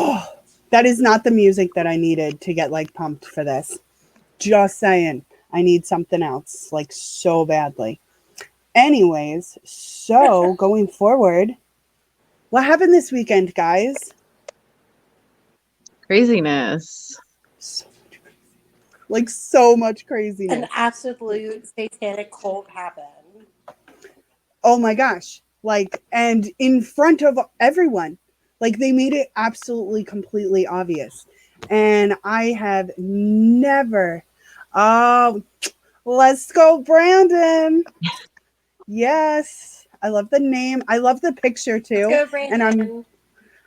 Oh, that is not the music that I needed to get like pumped for this. Just saying. I need something else like so badly. Anyways, so going forward, what happened this weekend, guys? Craziness. So, like so much An craziness. absolute satanic cult happened. Oh my gosh. Like, and in front of everyone. Like, they made it absolutely completely obvious. And I have never. Oh, let's go, Brandon. Yes. I love the name. I love the picture Let's too. go, And Brandon.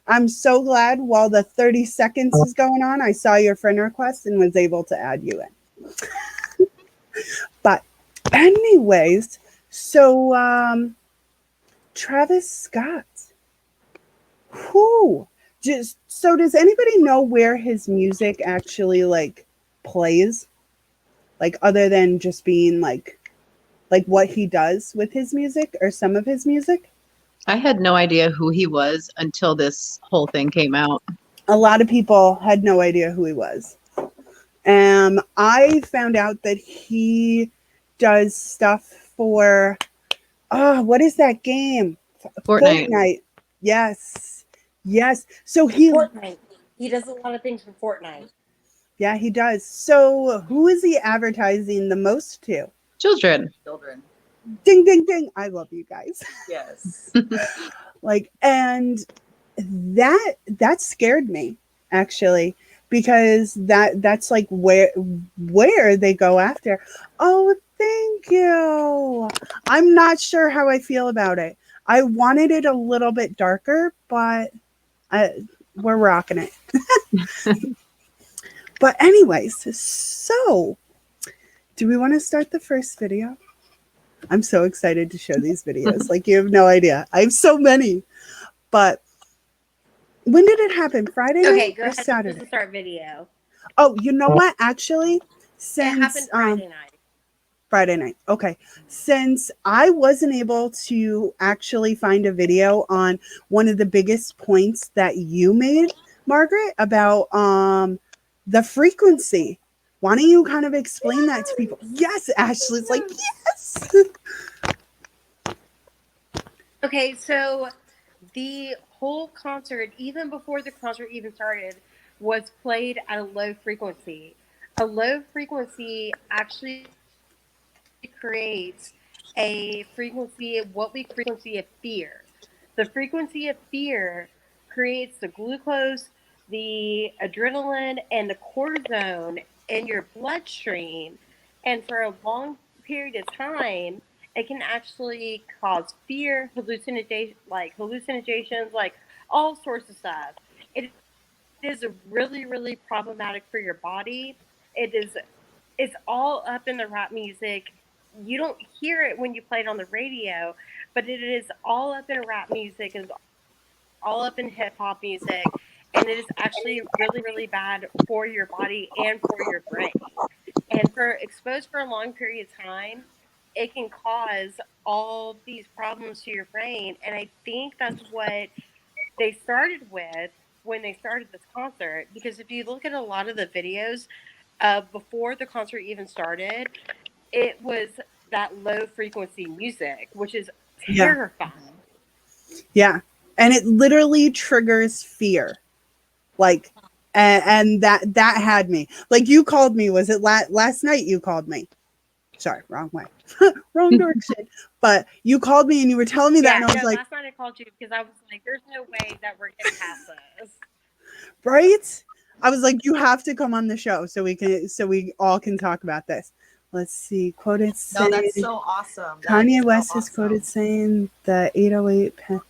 I'm so glad while the 30 seconds is going on, I saw your friend request and was able to add you in. But anyways, so Travis Scott. Who? Just so does anybody know where his music actually like plays? Like other than just being like what he does with his music or some of his music? I had no idea who he was until this whole thing came out. A lot of people had no idea who he was. I found out that he does stuff for what is that game? Fortnite. Fortnite. Yes. Yes. So he Fortnite. He does a lot of things for Fortnite. yeah, he does. So who is he advertising the most to? Children. Children. Ding ding ding. I love you guys. Yes. Like and that scared me actually because that's like where they go after. Oh, thank you. I'm not sure how I feel about it. I wanted it a little bit darker, but we're rocking it. But anyways, so do we want to start the first video? I'm so excited to show these videos. Like you have no idea. I have so many. But when did it happen? Friday night Okay, go or ahead. Saturday? This is start video. Oh, you know what? Actually, It since happened Friday night. Friday night. Okay. Since I wasn't able to actually find a video on one of the biggest points that you made, Margaret, about the frequency. Why don't you kind of explain that to people? Yes, Ashley's like, yes. Okay, so the whole concert, even before the concert even started, was played at a low frequency. A low frequency actually creates a frequency, what we frequency of fear. The frequency of fear creates the glucose, the adrenaline, and the cortisone in your bloodstream. And for a long period of time, it can actually cause fear, hallucinations, like all sorts of stuff. It is really, really problematic for your body. It is it's all up in the rap music. You don't hear it when you play it on the radio, but it is all up in rap music. It's all up in hip hop music, and it is actually really, really bad for your body and for your brain. And for exposed for a long period of time, it can cause all these problems to your brain. And I think that's what they started with when they started this concert. Because if you look at a lot of the videos before the concert even started, it was that low frequency music, which is Yeah. terrifying. Yeah. And it literally triggers fear. Like and that had me. Like you called me, was it last night you called me? Sorry, wrong way. Wrong direction. But you called me and you were telling me that and I was like, last night I called you because I was like, "There's no way that we're getting past this." right? I was like, you have to come on the show so we all can talk about this. Let's see. Quoted No, saying that's so awesome. That Kanye is so West is awesome. quoted saying the 808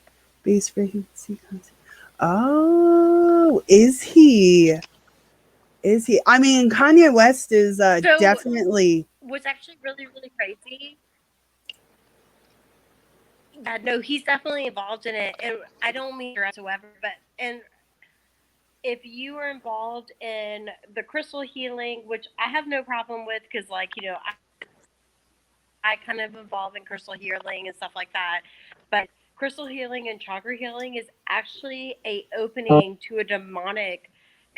bass frequency concept. Oh, is he? Is he? I mean, Kanye West is So definitely. what's actually really, really crazy. Yeah, no, he's definitely involved in it, and I don't mean whatsoever. But and if you are involved in the crystal healing, which I have no problem with, because like I kind of involve in crystal healing and stuff like that. But crystal healing and chakra healing is actually a opening to a demonic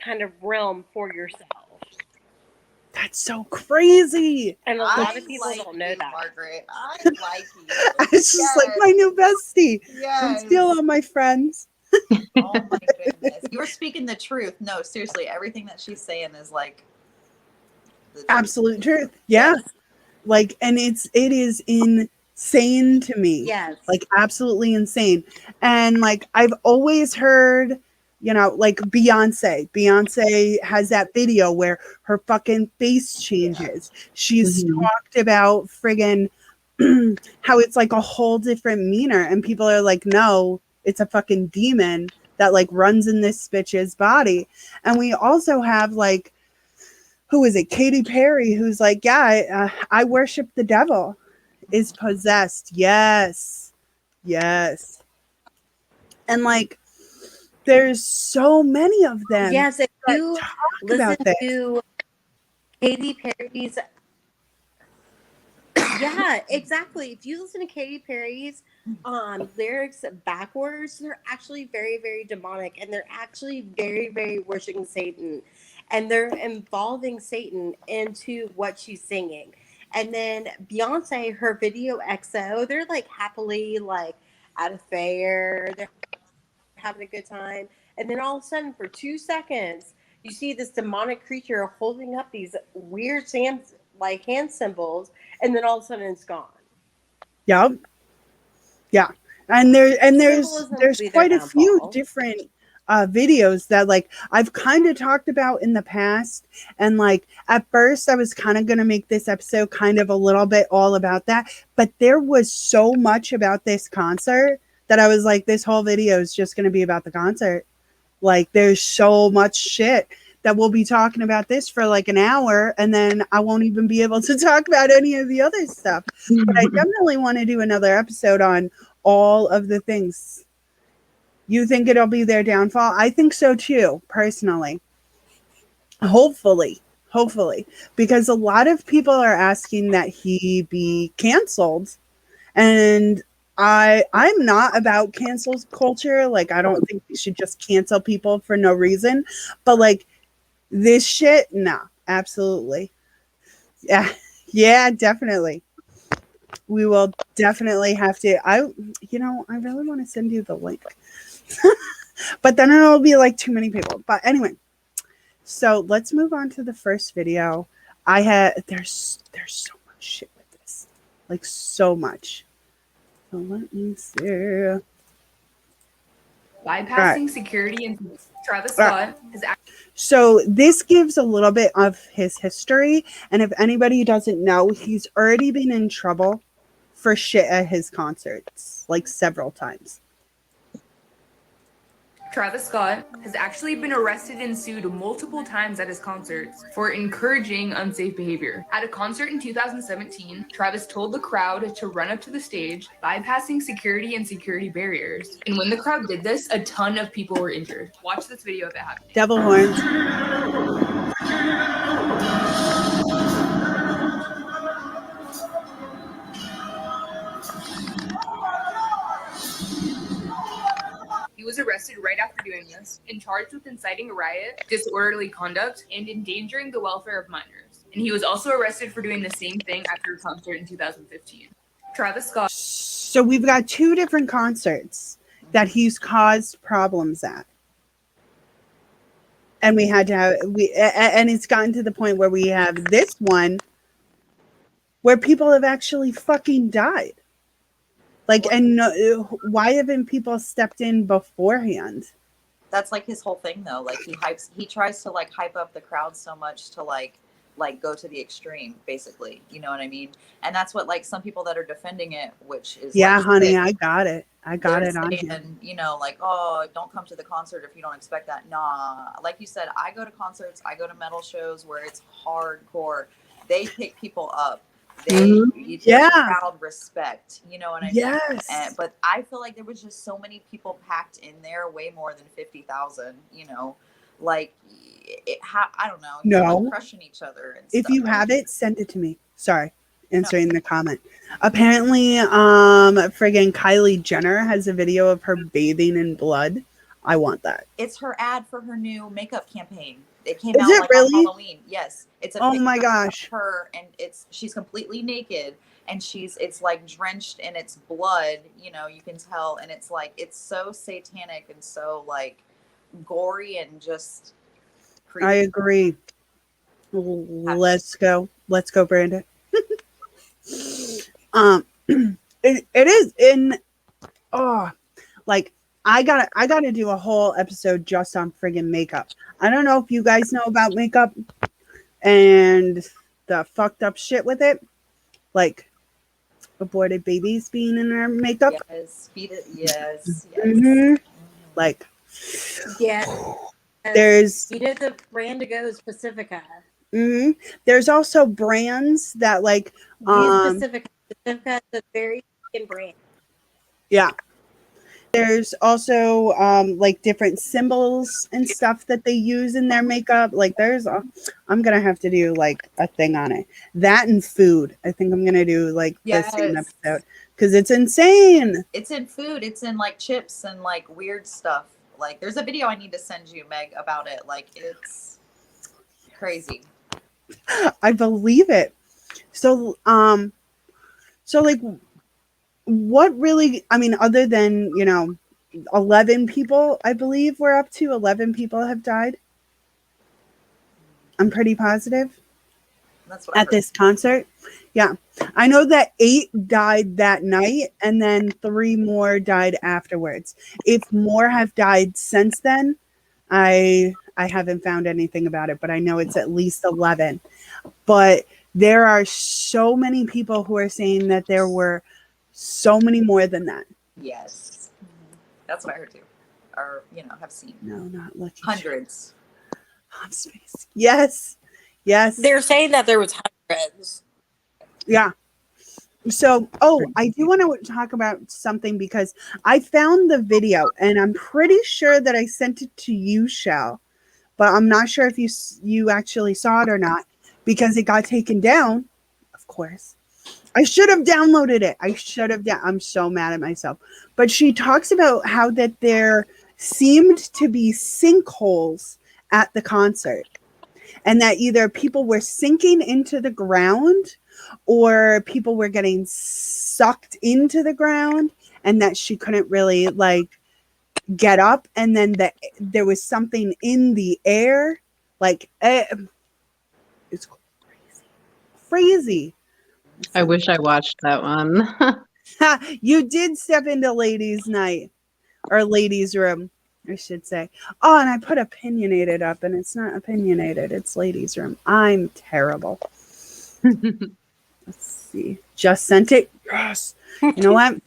kind of realm for yourself. That's so crazy. And a lot of people like don't know you, that. Margaret. I like you. It's just like my new bestie. Don't Yes. steal all my friends. Oh my goodness. You were speaking the truth. No, seriously, everything that she's saying is like the truth. Absolute truth. Yeah. Yes. Like, and it is insane to me. Yes. Like, absolutely insane. And like, I've always heard, you know, like Beyonce has that video where her fucking face changes. She's talked about friggin' how it's like a whole different meaner, and people are like, no, it's a fucking demon that like runs in this bitch's body. And we also have like, who is it? Katy Perry, who's like, yeah, I worship the devil, is possessed. Yes. Yes. And like, there's so many of them. Yes, if that you talk listen about this. to Katy Perry's, yeah, exactly. If you listen to Katy Perry's lyrics backwards, they're actually very, very demonic, and they're actually very, very worshiping Satan, and they're involving Satan into what she's singing. And then Beyonce, her video XO, they're like happily like at a fair, they're having a good time, and then all of a sudden, for 2 seconds, you see this demonic creature holding up these weird like hand symbols, and then all of a sudden it's gone. Yep. Yeah. And there's Symbolism will be their quite a few downfall. different videos that like I've kind of talked about in the past. And like at first I was kind of going to make this episode kind of a little bit all about that, but there was so much about this concert that I was like, this whole video is just going to be about the concert. Like there's so much shit that we'll be talking about this for like an hour, and then I won't even be able to talk about any of the other stuff. But I definitely want to do another episode on all of the things. You think it'll be their downfall? I think so too, personally. Hopefully, because a lot of people are asking that he be canceled, and I'm not about cancel culture. Like, I don't think we should just cancel people for no reason. But like this shit, no, absolutely. Yeah, definitely. We will definitely have to. I really want to send you the link. But then it'll be like too many people. But anyway, so let's move on to the first video. There's so much shit with this. Like so much. So let me see. Bypassing security and Travis Scott is So this gives a little bit of his history, and if anybody doesn't know, he's already been in trouble for shit at his concerts, like several times. Travis Scott has actually been arrested and sued multiple times at his concerts for encouraging unsafe behavior. At a concert in 2017, Travis told the crowd to run up to the stage, bypassing security and security barriers. And when the crowd did this, a ton of people were injured. Watch this video of it happening. Devil horns. He was arrested right after doing this and charged with inciting a riot, disorderly conduct, and endangering the welfare of minors. And he was also arrested for doing the same thing after a concert in 2015. Travis Scott. So we've got two different concerts that he's caused problems at. And we had to have and it's gotten to the point where we have this one where people have actually fucking died. Like, and no, why haven't people stepped in beforehand? That's like his whole thing though. Like he tries to like hype up the crowd so much to like go to the extreme, basically. You know what I mean? And that's what like some people that are defending it, which is like, honey, I got it on here. And you know, like, oh, don't come to the concert if you don't expect that. Nah, like you said, I go to concerts, I go to metal shows where it's hardcore. They pick people up. They crowd respect, you know what I mean? Yes. But I feel like there was just so many people packed in there, way more than 50,000. You know, like I don't know. No, like crushing each other. And if stuff. you have it, send it to me. Sorry, answering the comment. Apparently, friggin' Kylie Jenner has a video of her bathing in blood. I want that. It's her ad for her new makeup campaign. It came Is out it like really? on Halloween. Yes, it's a Oh picture my gosh. of her, and she's completely naked, and it's like drenched in its blood. You know, you can tell, and it's like it's so satanic and so like gory and just creepy. I agree. Let's go, Brandon. It is in. Oh, like I gotta do a whole episode just on friggin' makeup. I don't know if you guys know about makeup and the fucked up shit with it, like aborted babies being in their makeup. Yes, feed it. Yes, yes. Mm-hmm. Like, Yeah. there's You know the brand to go is Pacifica. Mm-hmm. There's also brands that like Use Pacifica. Pacifica is a very brand. Yeah. There's also like different symbols and stuff that they use in their makeup. Like I'm gonna have to do like a thing on it. That and food. I think I'm gonna do like the same episode because it's insane. It's in food. It's in like chips and like weird stuff. Like there's a video I need to send you, Meg, about it. Like it's crazy. I believe it. So like what really, I mean, other than, 11 people, I believe we're up to 11 people have died. I'm pretty positive. That's what at this concert. Yeah. I know that 8 died that night and then 3 more died afterwards. If more have died since then, I haven't found anything about it, but I know it's at least 11. But there are so many people who are saying that there were so many more than that. Yes. That's what I heard too. Or, have seen. No, not looking. Hundreds. Hot space. Yes. Yes. They're saying that there was hundreds. Yeah. So, I do want to talk about something because I found the video and I'm pretty sure that I sent it to you, Shell, but I'm not sure if you actually saw it or not because it got taken down, of course. I should have downloaded it. I'm so mad at myself. But she talks about how that there seemed to be sinkholes at the concert and that either people were sinking into the ground or people were getting sucked into the ground and that she couldn't really like get up. And then there was something in the air. Like, it's crazy. I wish I watched that one. You did step into ladies' night or ladies' room, I should say. Oh, and I put opinionated up, and it's not opinionated. It's ladies' room. I'm terrible. Let's see. Just sent it. Yes. You know what?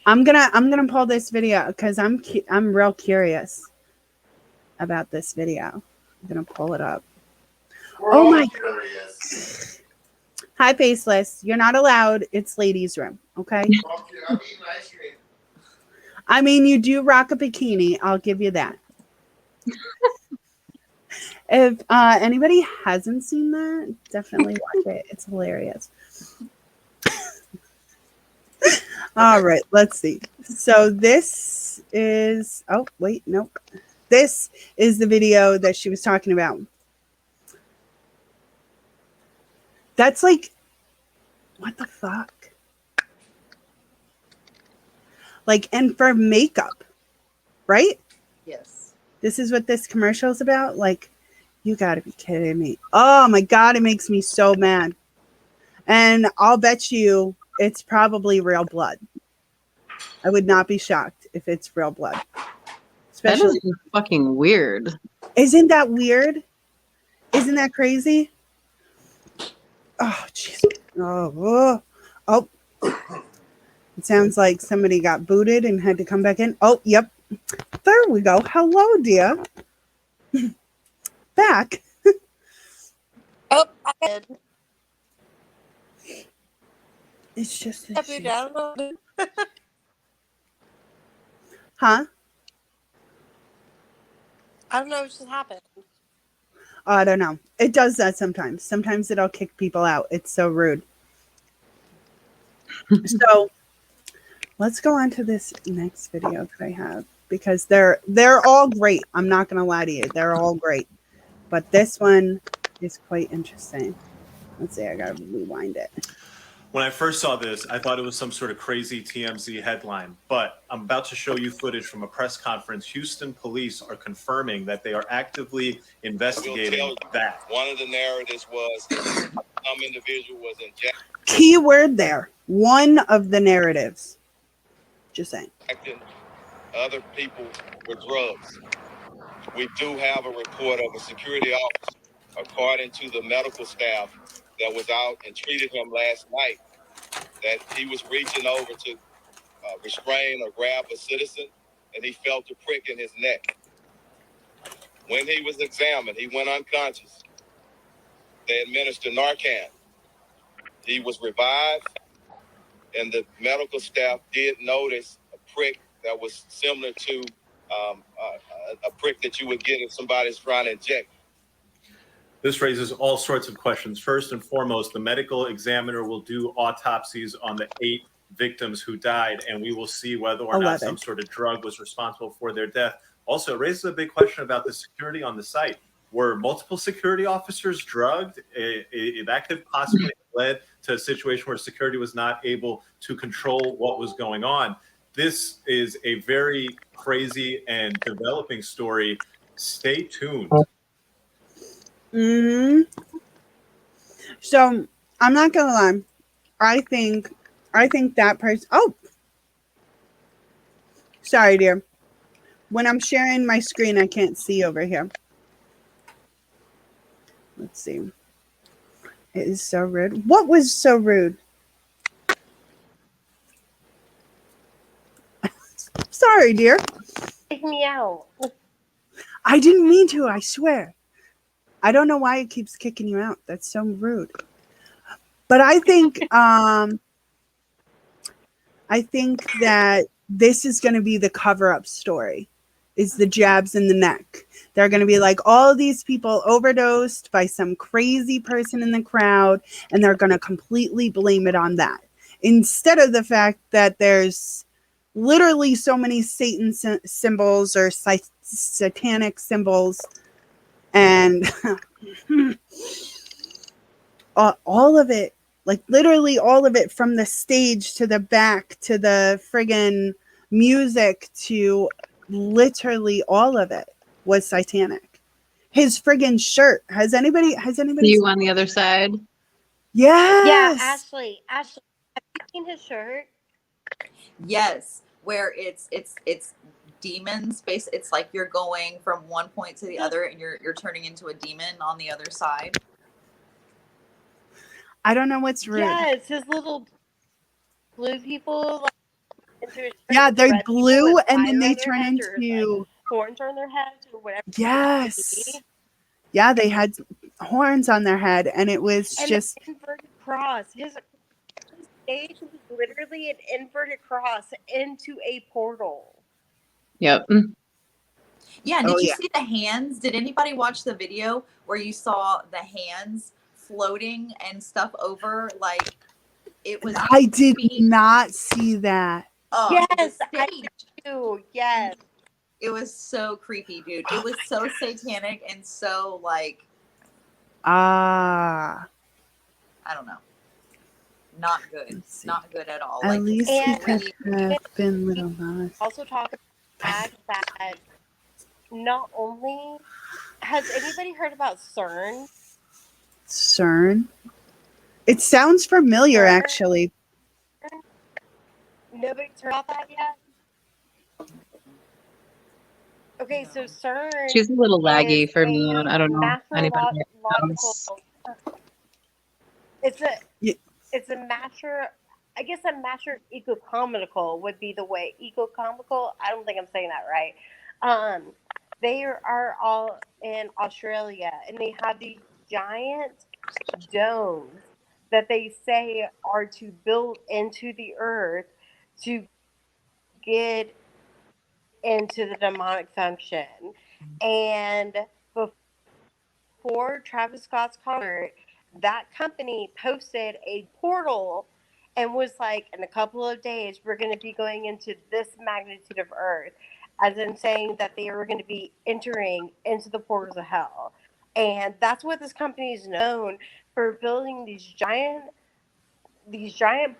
I'm gonna pull this video because I'm real curious about this video. I'm gonna pull it up. Oh my God. Hi, Faceless. You're not allowed. It's ladies' room. Okay. I mean, you do rock a bikini. I'll give you that. If anybody hasn't seen that, definitely watch it. It's hilarious. All right, let's see. So this is, oh, wait, nope. This is the video that she was talking about. That's like, what the fuck? Like, and for makeup, right? Yes. This is what this commercial is about? Like, you gotta be kidding me. Oh my God, it makes me so mad. And I'll bet you it's probably real blood. I would not be shocked if it's real blood. Especially, that is fucking weird. Isn't that weird? Isn't that crazy? Oh, jeez. Oh. It sounds like somebody got booted and had to come back in. Oh, yep. There we go. Hello, dear. Back. Oh, I did. It's just Step you down. Huh? I don't know what just happened. I don't know. It does that sometimes. Sometimes it'll kick people out. It's so rude. So let's go on to this next video that I have, because they're all great. I'm not going to lie to you. They're all great. But this one is quite interesting. Let's see. I got to rewind it. When I first saw this, I thought it was some sort of crazy TMZ headline, but I'm about to show you footage from a press conference. Houston police are confirming that they are actively investigating that. One of the narratives was some individual was injecting Key word there. One of the narratives. Just saying. other people with drugs. We do have a report of a security officer, according to the medical staff that was out and treated him last night, that he was reaching over to restrain or grab a citizen, and he felt a prick in his neck. When he was examined, he went unconscious. They administered Narcan. He was revived, and the medical staff did notice a prick that was similar to a prick that you would get if somebody's trying to inject. This raises all sorts of questions. First and foremost, the medical examiner will do autopsies on the 8 victims who died, and we will see whether or 11. not some sort of drug was responsible for their death. Also, it raises a big question about the security on the site. Were multiple security officers drugged? That could possibly have led to a situation where security was not able to control what was going on. This is a very crazy and developing story. Stay tuned. Mm-hmm. So I'm not gonna lie. I think that person. Oh, sorry, dear. When I'm sharing my screen, I can't see over here. Let's see. It is so rude. What was so rude? Sorry, dear. Take me out. I didn't mean to. I swear. I don't know why it keeps kicking you out. That's so rude. But I think that this is going to be the cover-up story, is the jabs in the neck. They're going to be like, all these people overdosed by some crazy person in the crowd, and they're going to completely blame it on that, instead of the fact that there's literally so many Satan symbols or satanic symbols, and all of it, like literally all of it, from the stage to the back to the friggin' music to literally all of it was satanic. His friggin' shirt. Has anybody You on the other side? Yes. Yeah, Ashley, have you seen his shirt? Yes, where it's demons. It's like you're going from one point to the other, and you're turning into a demon on the other side. I don't know what's rude. Yes, his little blue people. Like, into his shirt, yeah, they're red blue, with and then fire they on their turn heads, or, into like, horns on their heads, or whatever. yes. Yeah, they had horns on their head, and it was And just an inverted cross. His stage was literally an inverted cross into a portal. Yep. Yeah, did you yeah. see the hands? Did anybody watch the video where you saw the hands floating and stuff over? Like, it was. I did not see that. Oh, Yes, the I stage. do. Yes. It was so creepy, dude. It was so satanic and so like, Ah. I don't know. Not good. Not good at all. At Like, least he and could have been little nice. also talk about the fact that not only has anybody heard about CERN? CERN? It sounds familiar, CERN? actually. Nobody's heard about that yet? Okay, so CERN. She's a little laggy is for me. I don't know anybody else. It's a master. I guess a master ecocomical would be the way. Ecocomical. I don't think I'm saying that right. They are all in Australia, and they have these giant domes that they say are to build into the earth to get into the demonic function. And before Travis Scott's concert, that company posted a portal and was like, in a couple of days, we're going to be going into this magnitude of Earth, as in saying that they were going to be entering into the portals of hell. And that's what this company is known for, building these giant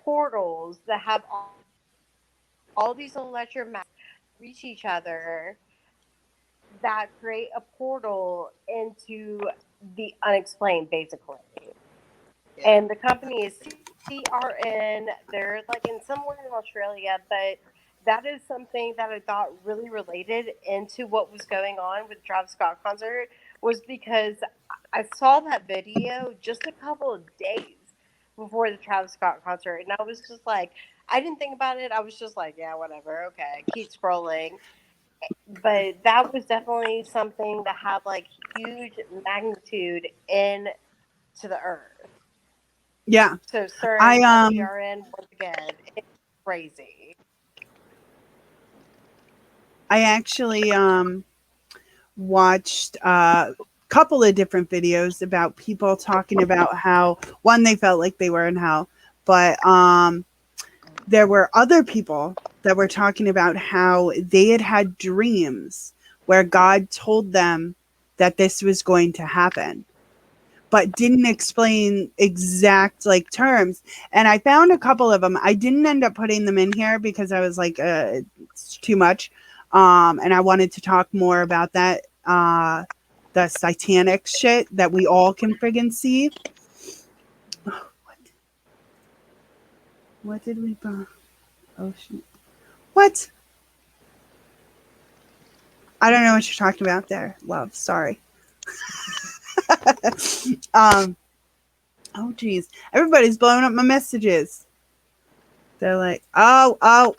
portals that have all these electromagnets reach each other, that create a portal into the unexplained, basically. Yeah. And the company is CRN. They're like in somewhere in Australia, but that is something that I thought really related into what was going on with Travis Scott concert, was because I saw that video just a couple of days before the Travis Scott concert, and I was just like, I didn't think about it. I was just like, yeah, whatever, okay, keep scrolling. But that was definitely something that had like huge magnitude into the earth. Yeah. So, sir, I CRN, once again, it's crazy. I actually watched a couple of different videos about people talking about how, one, they felt like they were in hell, but there were other people that were talking about how they had dreams where God told them that this was going to happen, but didn't explain exact like terms. And I found a couple of them. I didn't end up putting them in here because I was like, it's too much. And I wanted to talk more about that, the satanic shit that we all can friggin' see. What did we buy? Ocean. What? I don't know what you're talking about there, love. Sorry. Oh geez, everybody's blowing up my messages. They're like, oh,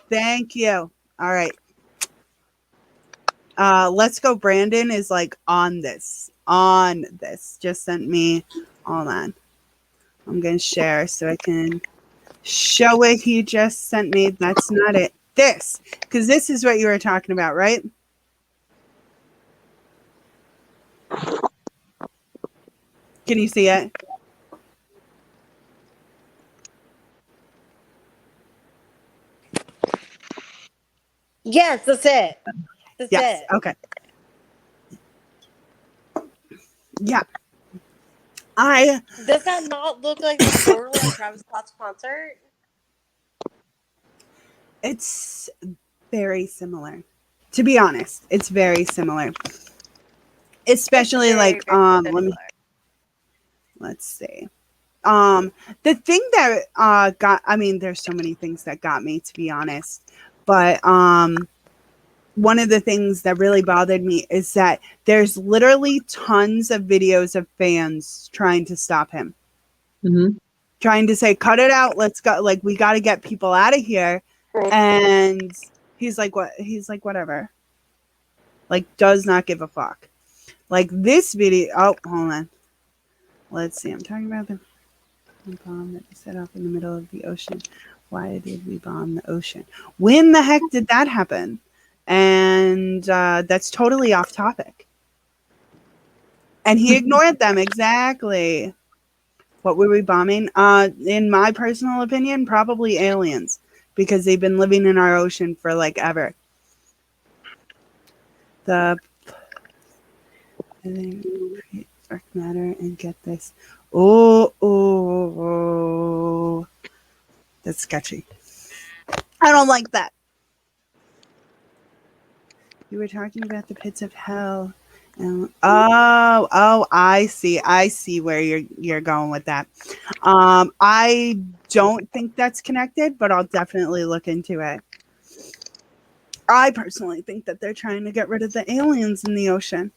thank you. All right. Let's go. Brandon is like on this. Just sent me. Hold on. I'm gonna share so I can show it. He just sent me. That's not it. This, because this is what you were talking about, right? Can you see it? Yes, that's it. That's Yes. it. Okay. Yeah. Does that not look like the portal at Travis Scott's concert? It's very similar. To be honest, it's very similar. Especially Very, like very similar. let's see. The thing that there's so many things that got me, to be honest. But one of the things that really bothered me is that there's literally tons of videos of fans trying to stop him. Mm-hmm. Trying to say, cut it out, let's go, like, we got to get people out of here. And he's like, what? He's like, whatever. Like, does not give a fuck. Like, this video, oh, hold on. Let's see, I'm talking about the bomb that was set off in the middle of the ocean. Why did we bomb the ocean? When the heck did that happen? And that's totally off topic. And he ignored them. Exactly. What were we bombing? In my personal opinion, probably aliens, because they've been living in our ocean for like ever. The dark matter, and get this. Oh, that's sketchy. I don't like that. You were talking about the pits of hell. I see where you're going with that. I don't think that's connected, but I'll definitely look into it. I personally think that they're trying to get rid of the aliens in the ocean.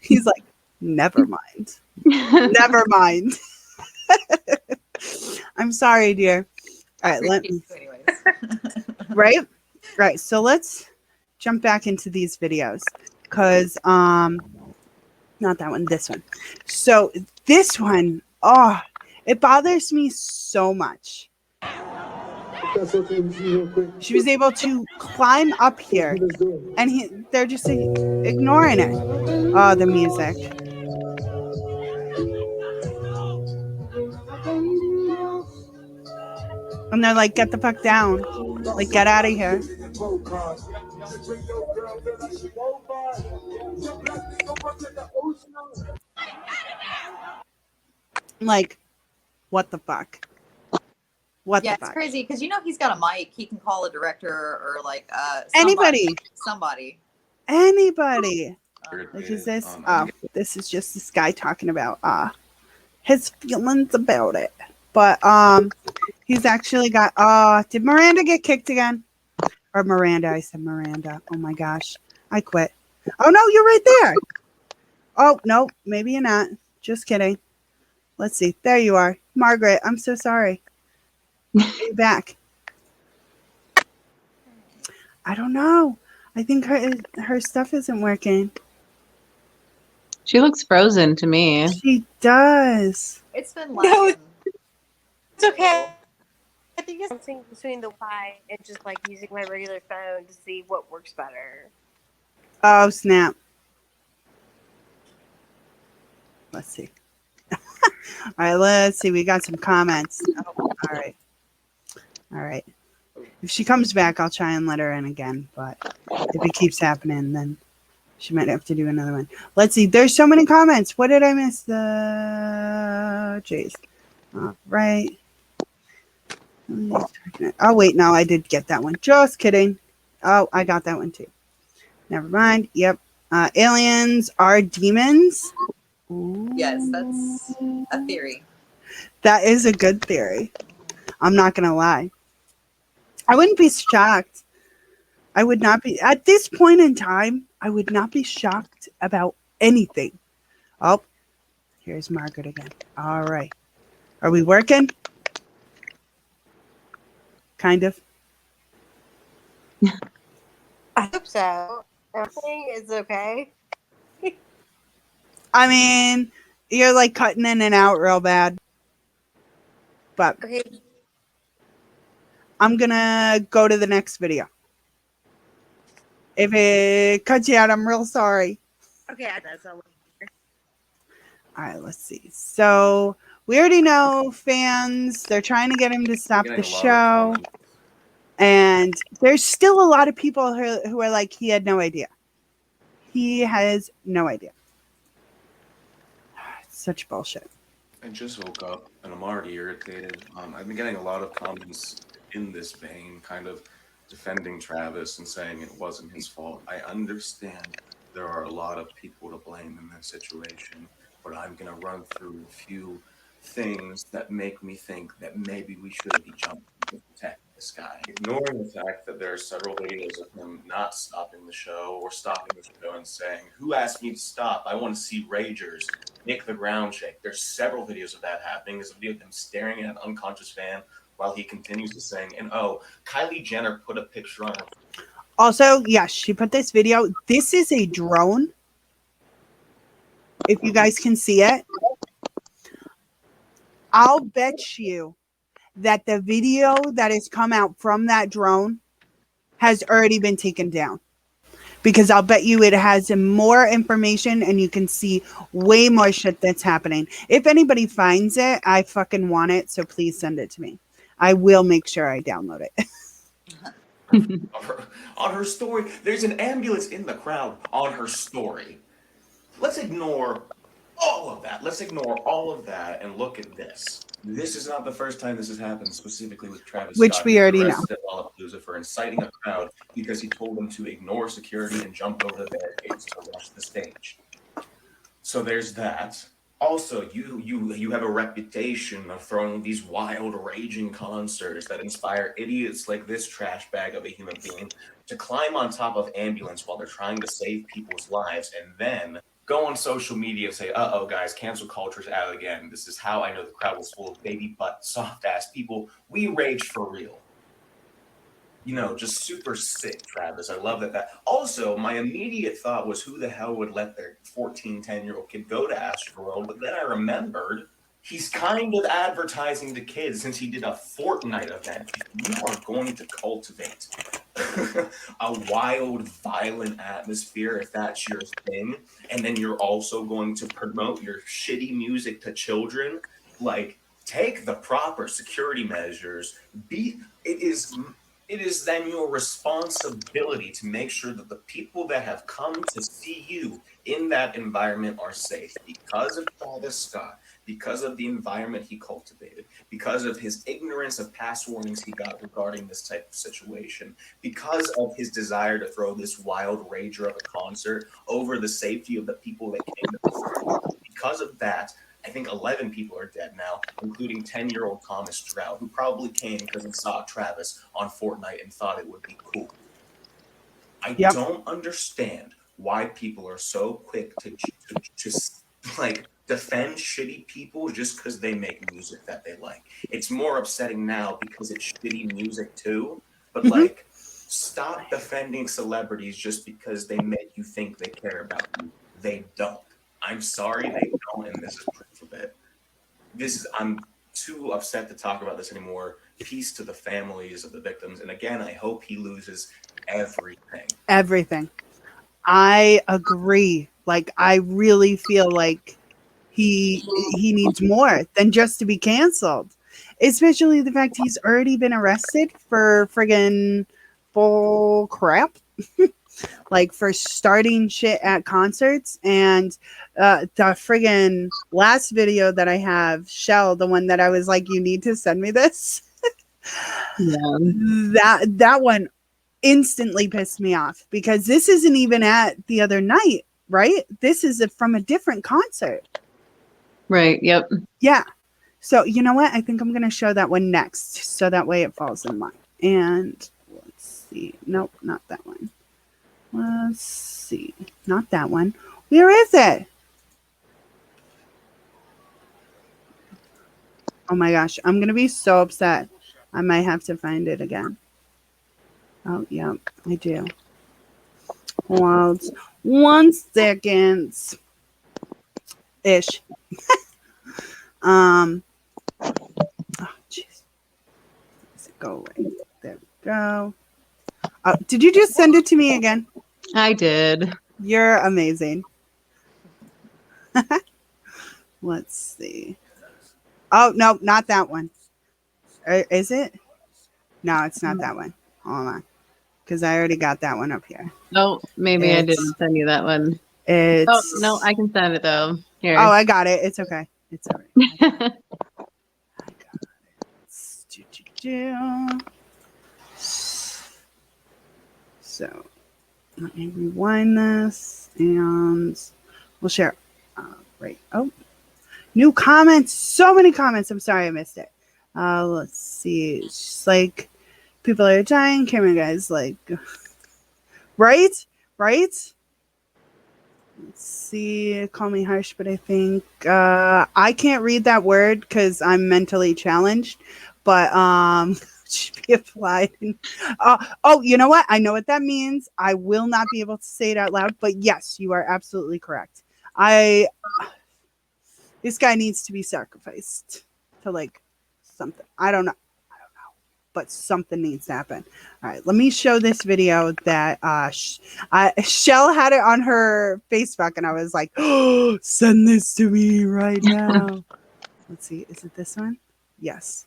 He's like, never mind. Never mind. I'm sorry, dear. All right, let me. Right? Right. So let's jump back into these videos, because not that one, this one. So this one, it bothers me so much. She was able to climb up here, and they're just ignoring it. Oh, the music. And they're like, get the fuck down. Like, get out of here. Like, what the fuck? What Yeah, the it's fuck? crazy because he's got a mic. He can call a director or like Anybody. somebody. Anybody. Uh-huh. Like, is this? Oh, this is just this guy talking about his feelings about it. But he's actually got. Did Miranda get kicked again? Or Miranda? I said Miranda. Oh my gosh, I quit. Oh no, you're right there. Oh no, maybe you're not. Just kidding. Let's see. There you are, Margaret. I'm so sorry. Are you back? I don't know. I think her stuff isn't working. She looks frozen to me. She does. It's been lagging. It's okay. I think it's bouncing between the Wi-Fi and just like using my regular phone to see what works better. Oh snap. Let's see. All right, let's see. We got some comments. All right. If she comes back, I'll try and let her in again. But if it keeps happening, then she might have to do another one. Let's see. There's so many comments. What did I miss? The J's. All right. Oh, wait. No, I did get that one. Just kidding. Oh, I got that one too. Never mind. Yep. Aliens are demons. Ooh. Yes, that's a theory. That is a good theory. I'm not going to lie. I wouldn't be shocked. I would not be. At this point in time, I would not be shocked about anything. Oh, here's Margaret again. All right. Are we working? Kind of. I hope so. Everything is okay. I mean, you're like cutting in and out real bad. But Okay. I'm going to go to the next video. If it cuts you out, I'm real sorry. Okay, that's all. All right, let's see. So we already know fans, they're trying to get him to stop the show. And there's still a lot of people who are like, he had no idea. He has no idea. It's such bullshit. I just woke up and I'm already irritated. I've been getting a lot of comments in this vein, kind of defending Travis and saying it wasn't his fault. I understand there are a lot of people to blame in this situation, but I'm going to run through a few things that make me think that maybe we should be jumping to protect this guy. Ignoring the fact that there are several videos of him not stopping the show or stopping the show and saying, "Who asked me to stop? I want to see Ragers make the ground shake." There's several videos of that happening. There's a video of him staring at an unconscious fan while he continues to sing. And Kylie Jenner put a picture on her. Also, yes, she put this video. This is a drone. If you guys can see it, I'll bet you that the video that has come out from that drone has already been taken down. Because I'll bet you it has more information and you can see way more shit that's happening. If anybody finds it, I fucking want it. So please send it to me. I will make sure I download it. On her story, there's an ambulance in the crowd on her story. Let's ignore all of that. Let's ignore all of that and look at this. This is not the first time this has happened, specifically with Travis Which Scott. we already know. Arrested at Lollapalooza for inciting a crowd because he told them to ignore security and jump over the barricades to rush the stage. So there's that. Also, you have a reputation of throwing these wild, raging concerts that inspire idiots like this trash bag of a human being to climb on top of ambulance while they're trying to save people's lives, and then go on social media and say, "Uh-oh, guys, cancel culture's out again. This is how I know the crowd was full of baby butt, soft-ass people. We raged for real." Just super sick, Travis. I love that. Also, my immediate thought was, who the hell would let their 14, 10-year-old kid go to Astroworld? But then I remembered he's kind of advertising to kids since he did a Fortnite event. If you are going to cultivate a wild, violent atmosphere, if that's your thing, and then you're also going to promote your shitty music to children, like, take the proper security measures. It is then your responsibility to make sure that the people that have come to see you in that environment are safe because of Travis Scott, because of the environment he cultivated, because of his ignorance of past warnings he got regarding this type of situation, because of his desire to throw this wild rager of a concert over the safety of the people that came to perform. Because of that, I think 11 people are dead now, including 10-year-old Thomas Stroud, who probably came because he saw Travis on Fortnite and thought it would be cool. I don't understand why people are so quick to just like defend shitty people just because they make music that they like. It's more upsetting now because it's shitty music too, but like stop defending celebrities just because they make you think they care about you. They don't. I'm sorry, they don't, and this is proof of it. I'm too upset to talk about this anymore. Peace to the families of the victims, and again, I hope he loses everything. Everything. I agree. Like, I really feel like he needs more than just to be canceled. Especially the fact he's already been arrested for friggin' bull crap. Like for starting shit at concerts. And the friggin' last video that I have, Shell, the one that I was like, you need to send me this. That one instantly pissed me off because this isn't even at the other night, right? This is from a different concert. Right. Yep. Yeah. So you know what? I think I'm going to show that one next. So that way it falls in line. And let's see. Nope, not that one. Let's see. Not that one. Where is it? Oh my gosh. I'm going to be so upset. I might have to find it again. Oh, yeah, I do. Well, 1 second. Ish. Oh, jeez. Does it go away? There we go. Oh, did you just send it to me again? I did. You're amazing. Let's see. Oh, no, not that one. Is it? No, it's not that one. Hold on. Because I already got that one up here. Oh, maybe I didn't send you that one. It's... Oh, no, I can send it though. Here. Oh, I got it. It's okay. It's all right. I got it. So, let me rewind this and we'll share. Right. Oh, new comments. So many comments. I'm sorry I missed it. Let's see. It's just like people are dying. Camera guys, like, right? Let's see. Call me harsh, but I think I can't read that word because I'm mentally challenged. But should be applied. Oh, you know what? I know what that means. I will not be able to say it out loud. But yes, you are absolutely correct. This guy needs to be sacrificed to like something. I don't know. But something needs to happen. All right, let me show this video that Shell had it on her Facebook, and I was like, oh, send this to me right now. Let's see. Is it this one? Yes.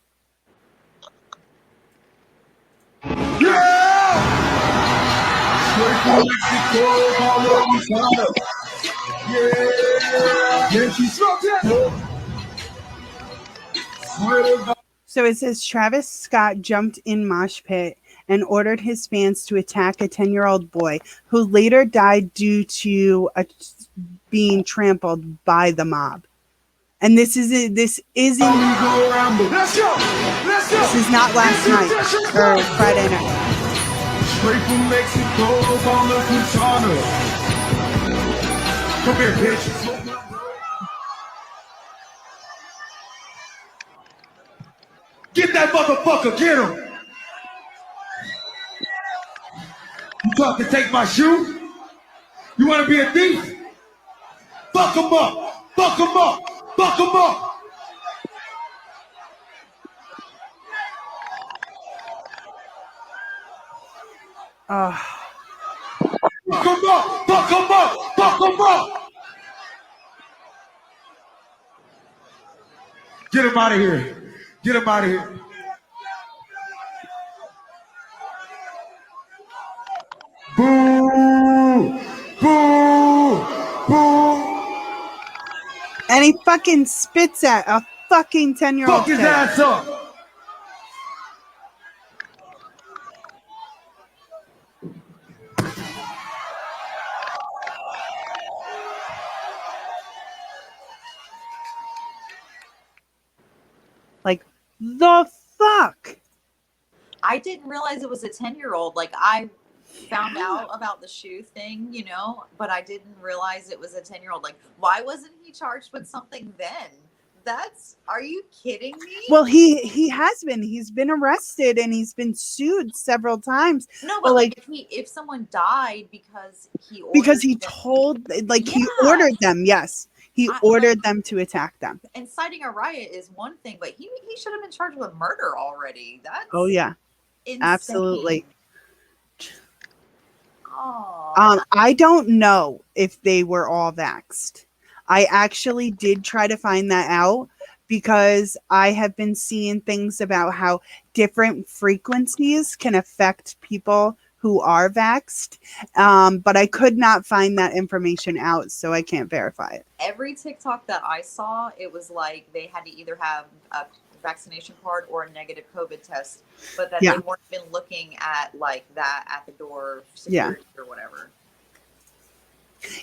So it says Travis Scott jumped in mosh pit and ordered his fans to attack a 10-year-old boy who later died due to being trampled by the mob. And this isn't. This is not last night or Friday night. Straight from Mexico, Obama Quintana. Come here, bitch. Get that motherfucker, get him. You trying to take my shoe? You want to be a thief? Fuck him up, fuck him up, fuck him up. Fuck him up, fuck him up, fuck him up. Get him out of here. Get him out of here. Boo! Boo! Boo! And he fucking spits at a fucking 10-year-old Fuck his kid. ass up. Like, the fuck? I didn't realize it was a 10-year-old. Like, I found out about the shoe thing, you know, but I didn't realize it was a 10-year-old. Like, why wasn't he charged with something then? Are you kidding me? Well, he has been. He's been arrested and he's been sued several times. No, but like if someone died because he ordered them, yes. He ordered them to attack them. Inciting a riot is one thing, but he should have been charged with murder already. That's yeah. insane. Absolutely. Oh. I don't know if they were all vaxxed. I actually did try to find that out because I have been seeing things about how different frequencies can affect people who are vaxxed. But I could not find that information out, so I can't verify it. Every TikTok that I saw, it was like they had to either have a vaccination card or a negative COVID test, but that they weren't even looking at like that at the door security or whatever.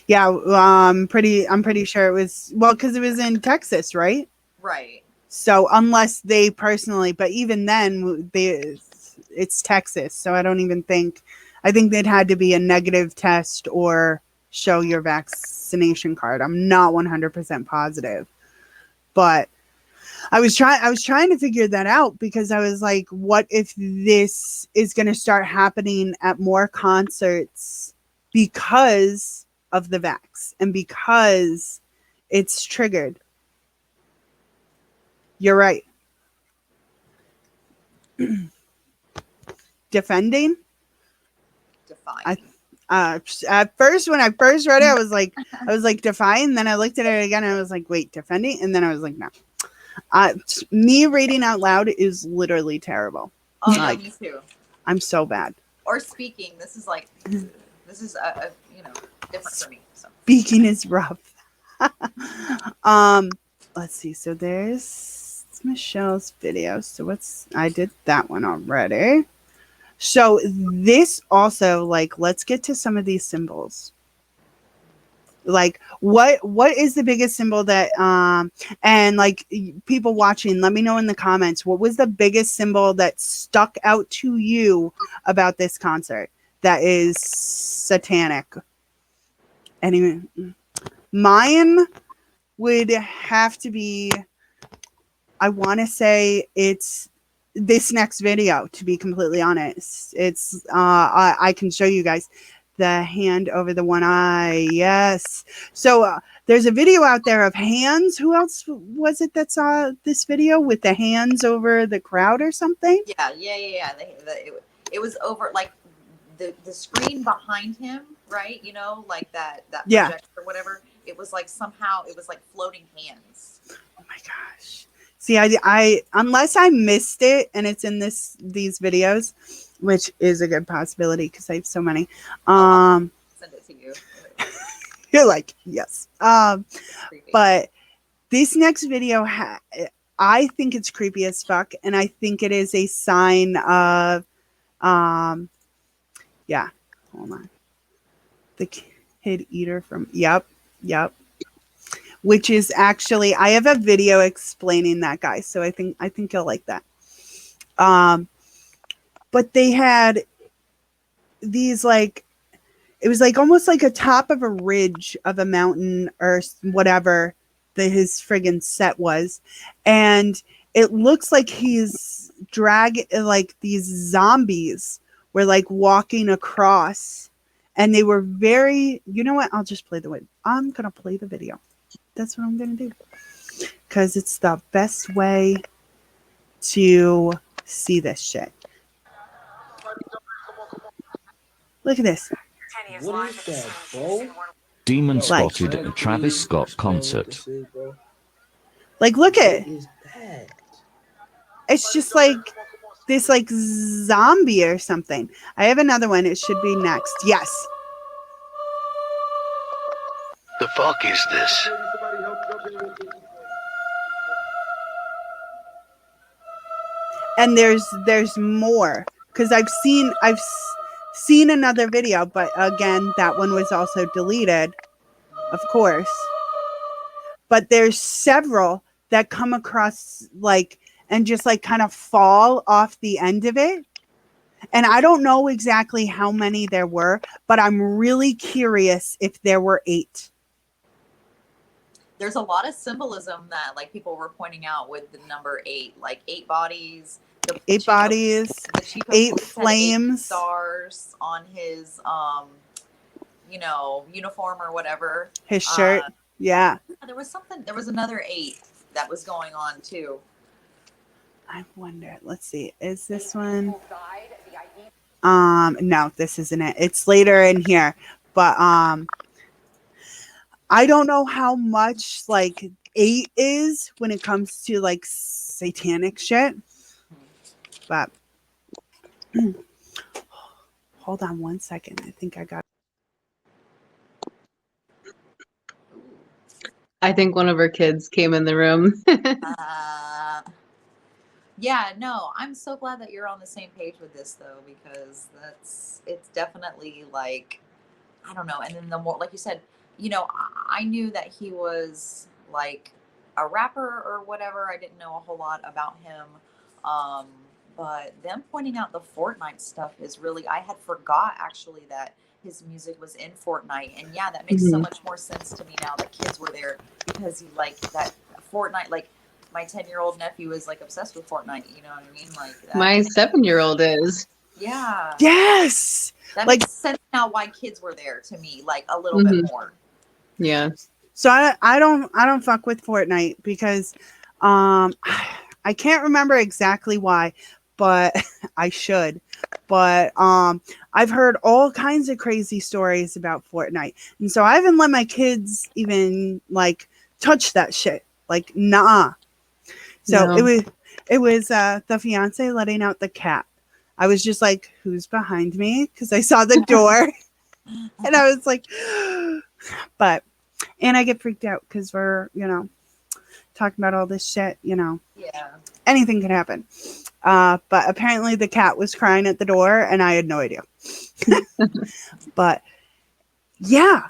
Yeah, I'm pretty sure it was, well, because it was in Texas, right? Right. So unless they personally, but even then, it's Texas, so I don't even think. I think they'd had to be a negative test or show your vaccination card. I'm not 100% positive, but I was trying to figure that out because I was like, what if this is going to start happening at more concerts because of the vax and because it's triggered? You're right. Defending? Define. At first, when I first read it, I was like define. Then I looked at it again and I was like, wait, defending? And then I was like, no. Me reading out loud is literally terrible. Oh, like, me too. I'm so bad. Or speaking. This is a different for me. So. Speaking is rough. Let's see. So there's Michelle's video. So I did that one already. So this also, like, let's get to some of these symbols. Like, what is the biggest symbol that and like people watching, let me know in the comments, what was the biggest symbol that stuck out to you about this concert that is satanic? Anyway, mine would have to be, I want to say it's this next video, to be completely honest. It's I can show you guys the hand over the one eye. Yes. So there's a video out there of hands. Who else was it that saw this video with the hands over the crowd or something? Yeah. It was over like the screen behind him, right? You know, like that projector or whatever. It was like somehow it was like floating hands. Oh my gosh. See, I unless I missed it and it's in these videos, which is a good possibility because I have so many. Send it to you. You're like, yes. But this next video, I think it's creepy as fuck, and I think it is a sign of, yeah. Hold on. The kid eater from, yep. Which is actually, I have a video explaining that, guys. So I think you'll like that. But they had these, like, it was like almost like a top of a ridge of a mountain or whatever that his friggin' set was. And it looks like he's like these zombies were like walking across. And they were very, you know what? I'll just play I'm going to play the video. That's what I'm going to do. Because it's the best way to see this shit. Look at this. What is that, bro? Demon spotted at a Travis Scott concert. Like, look at it. It's just like this like zombie or something. I have another one. It should be next. Yes. The fuck is this? And there's more because I've seen another video, but again, that one was also deleted, of course. But there's several that come across like and just like kind of fall off the end of it. And I don't know exactly how many there were, but I'm really curious if there were 8. There's a lot of symbolism that like people were pointing out with the number 8, like 8 bodies, 8 bodies, 8 flames, 8 stars on his uniform or whatever. His shirt. Yeah. There was another 8 that was going on too. I wonder. Let's see. Is this one? No, this isn't it. It's later in here. But I don't know how much like 8 is when it comes to like satanic shit. But hold on one second. I think I got. I think one of her kids came in the room. Yeah, no, I'm so glad that you're on the same page with this though, because it's definitely like, I don't know. And then the more, like you said, I knew that he was like a rapper or whatever. I didn't know a whole lot about him. But them pointing out the Fortnite stuff is really, I had forgot actually that his music was in Fortnite. And yeah, that makes so much more sense to me now that kids were there because he like that Fortnite, like my 10-year-old nephew is like obsessed with Fortnite. You know what I mean? Like that. My 7-year-old is. Yeah. Yes. That like, makes sense now why kids were there to me, like a little bit more. Yeah. So I don't fuck with Fortnite because I can't remember exactly why, but I should. But I've heard all kinds of crazy stories about Fortnite. And so I haven't let my kids even like touch that shit. Like nah. So no. it was the fiance letting out the cat. I was just like, who's behind me? Because I saw the door. And I was like, but, and I get freaked out because we're, talking about all this shit, Yeah. Anything can happen. But apparently the cat was crying at the door and I had no idea. But yeah,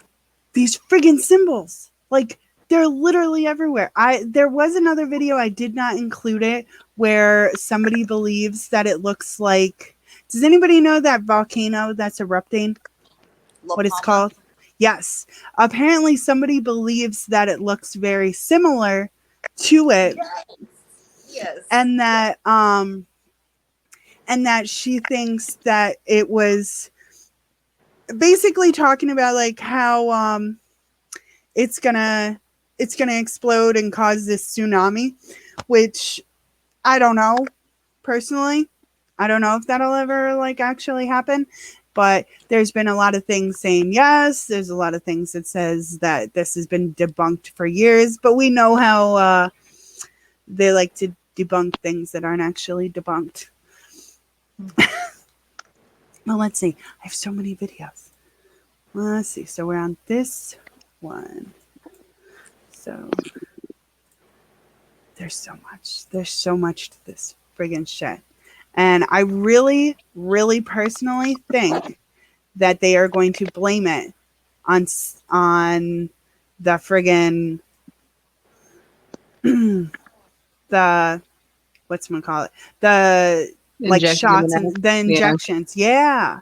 these friggin' symbols, like they're literally everywhere. There was another video, I did not include it, where somebody believes that it looks like, does anybody know that volcano that's erupting? What it's called? Yes. Apparently somebody believes that it looks very similar to it. Yes. And that she thinks that it was basically talking about like how it's gonna explode and cause this tsunami, which I don't know personally. I don't know if that'll ever like actually happen. But there's been a lot of things saying yes. There's a lot of things that says that this has been debunked for years. But we know how they like to debunk things that aren't actually debunked. Well, let's see. I have so many videos. Let's see. So we're on this one. So there's so much. There's so much to this friggin' shit. And I really, really personally think that they are going to blame it on the friggin' the whatchamacallit, the like shots and the injections. Yeah.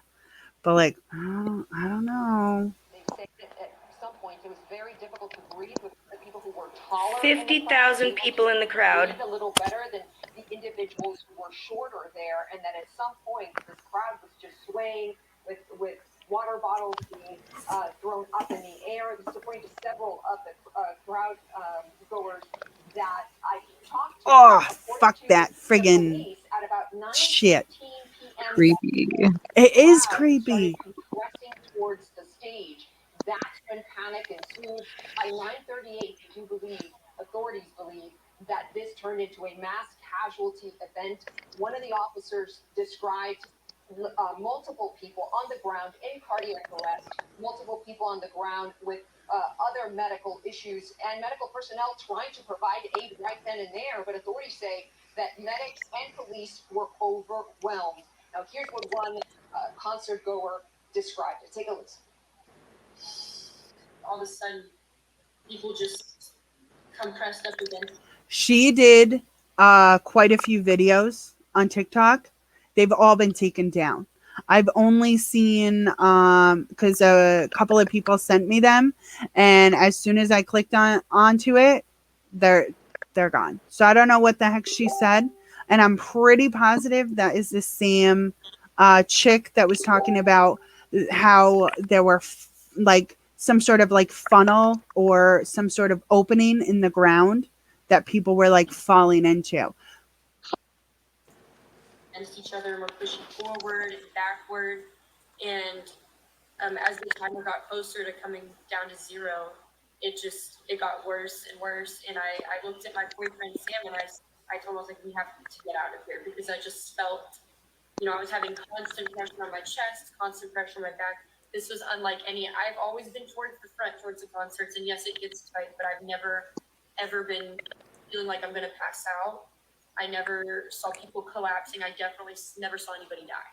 But like, I don't know. They say that at some point it was very difficult to breathe with the people who were taller. 50,000 people in the crowd. A little better than the individuals who were shorter there, and that at some point this crowd was just swaying with water bottles being thrown up in the air. This is according to several of the crowd goers that I talked to. Oh, fuck that friggin' shit. Creepy. It is creepy. Pressing towards the stage. That's when panic ensued. By 9:38, they do believe Authorities believe that this turned into a mass casualty event. One of the officers described multiple people on the ground in cardiac arrest, multiple people on the ground with other medical issues, and medical personnel trying to provide aid right then and there. But authorities say that medics and police were overwhelmed. Now, here's what one concert goer described it. Take a listen. All of a sudden, people just come pressed up against. She did quite a few videos on TikTok. They've all been taken down. I've only seen because a couple of people sent me them, and as soon as I clicked onto it, they're gone. So I don't know what the heck she said, and I'm pretty positive that is the same chick that was talking about how there were like some sort of like funnel or some sort of opening in the ground that people were like falling into. Against each other, and we're pushing forward and backward, and as the timer got closer to coming down to zero, it got worse and worse. And I looked at my boyfriend Sam, and I told him, I was like, we have to get out of here, because I just felt, I was having constant pressure on my chest, constant pressure on my back. This was unlike any. I've always been towards the front, towards the concerts, and yes, it gets tight, but I've never ever been feeling like I'm gonna pass out. I never saw people collapsing. I definitely never saw anybody die.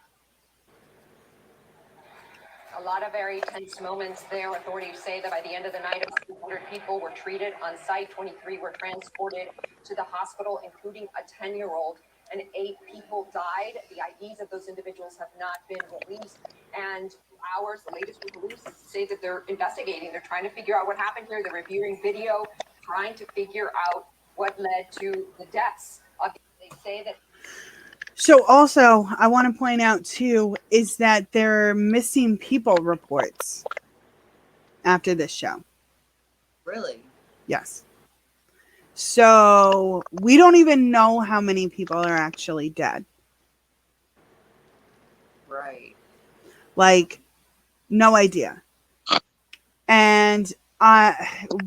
A lot of very tense moments there. Authorities say that by the end of the night, 200 people were treated on site. 23 were transported to the hospital, including a 10-year-old, and 8 people died. The IDs of those individuals have not been released. And the latest from police say that they're investigating. They're trying to figure out what happened here. They're reviewing video, trying to figure out what led to the deaths. They say that. So also, I want to point out too, is that there are missing people reports after this show. Really? Yes. So we don't even know how many people are actually dead. Right. Like, no idea. And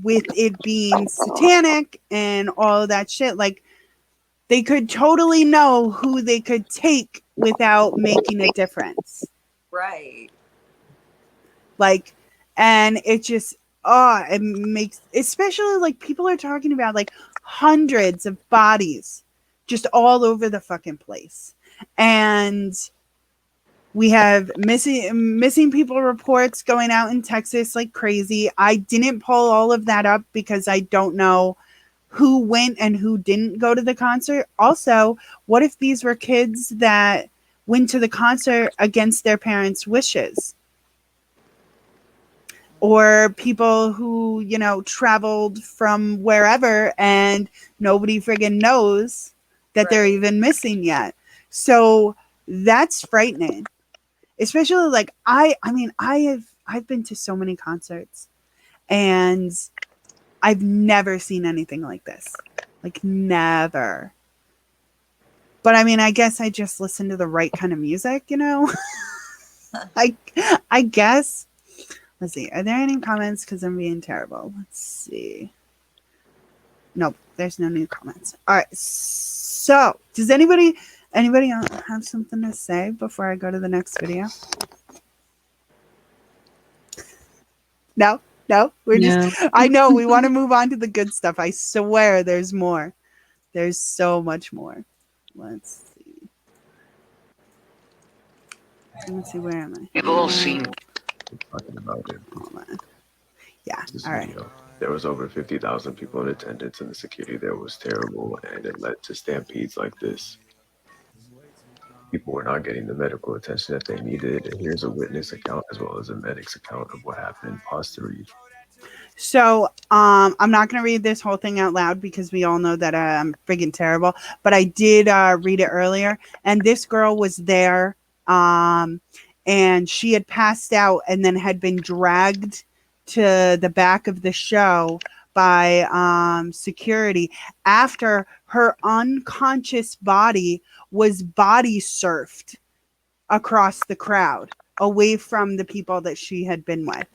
with it being satanic and all of that shit, like, they could totally know who they could take without making a difference. Right. Like, and it just, it makes, especially like people are talking about like hundreds of bodies just all over the fucking place. And we have missing people reports going out in Texas like crazy. I didn't pull all of that up because I don't know who went and who didn't go to the concert. Also, what if these were kids that went to the concert against their parents' wishes? Or people who, traveled from wherever and nobody friggin' knows that they're even missing yet. So that's frightening. Especially like I've been to so many concerts and I've never seen anything like this. Like, never. But I mean, I guess I just listen to the right kind of music, I guess. Let's see. Are there any comments? Because I'm being terrible. Let's see. Nope. There's no new comments. All right. So, does anybody have something to say before I go to the next video? No? Just, I know we want to move on to the good stuff. I swear there's more. There's so much more. Let's see, where am I? You've all seen. Talking about it. Hold on. Yeah, This all right. video. There was over 50,000 people in attendance, and the security there was terrible, and it led to stampedes like this. People were not getting the medical attention that they needed, and here's a witness account as well as a medic's account of what happened. Pause to read. So, I'm not going to read this whole thing out loud because we all know that I'm friggin' terrible, but I did read it earlier, and this girl was there, and she had passed out and then had been dragged to the back of the show by security after her unconscious body was body surfed across the crowd away from the people that she had been with.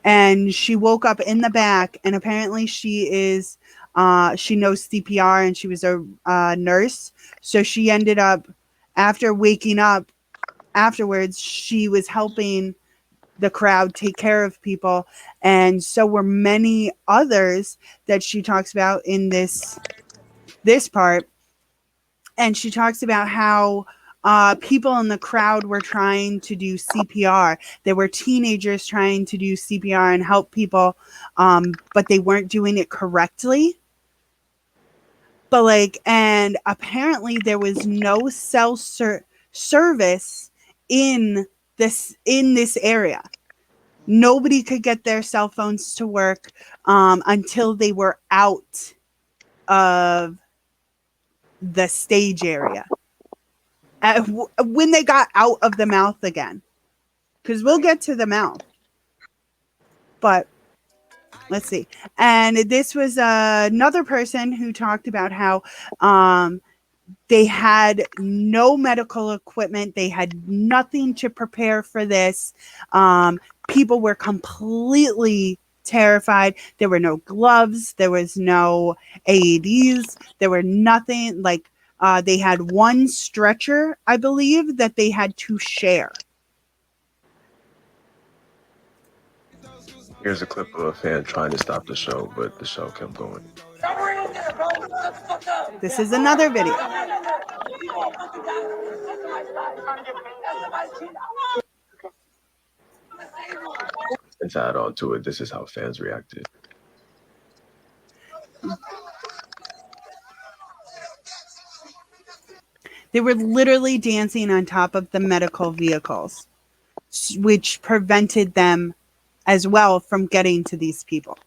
and she woke up in the back, and apparently she is she knows CPR, and she was a nurse, so she ended up, after waking up afterwards, she was helping the crowd take care of people, and so were many others that she talks about in this part. And she talks about how people in the crowd were trying to do CPR. There were teenagers trying to do CPR and help people, but they weren't doing it correctly. But like, and apparently there was no cell service in this area. Nobody could get their cell phones to work until they were out of the stage area. When they got out of the mouth again, because we'll get to the mouth. But let's see. And this was another person who talked about how they had no medical equipment. They had nothing to prepare for this. People were completely terrified. There were no gloves. There was no AEDs. There were nothing. Like, they had one stretcher, I believe, that they had to share. Here's a clip of a fan trying to stop the show, but the show kept going. This is another video. And to add on to it, this is how fans reacted. They were literally dancing on top of the medical vehicles, which prevented them as well from getting to these people.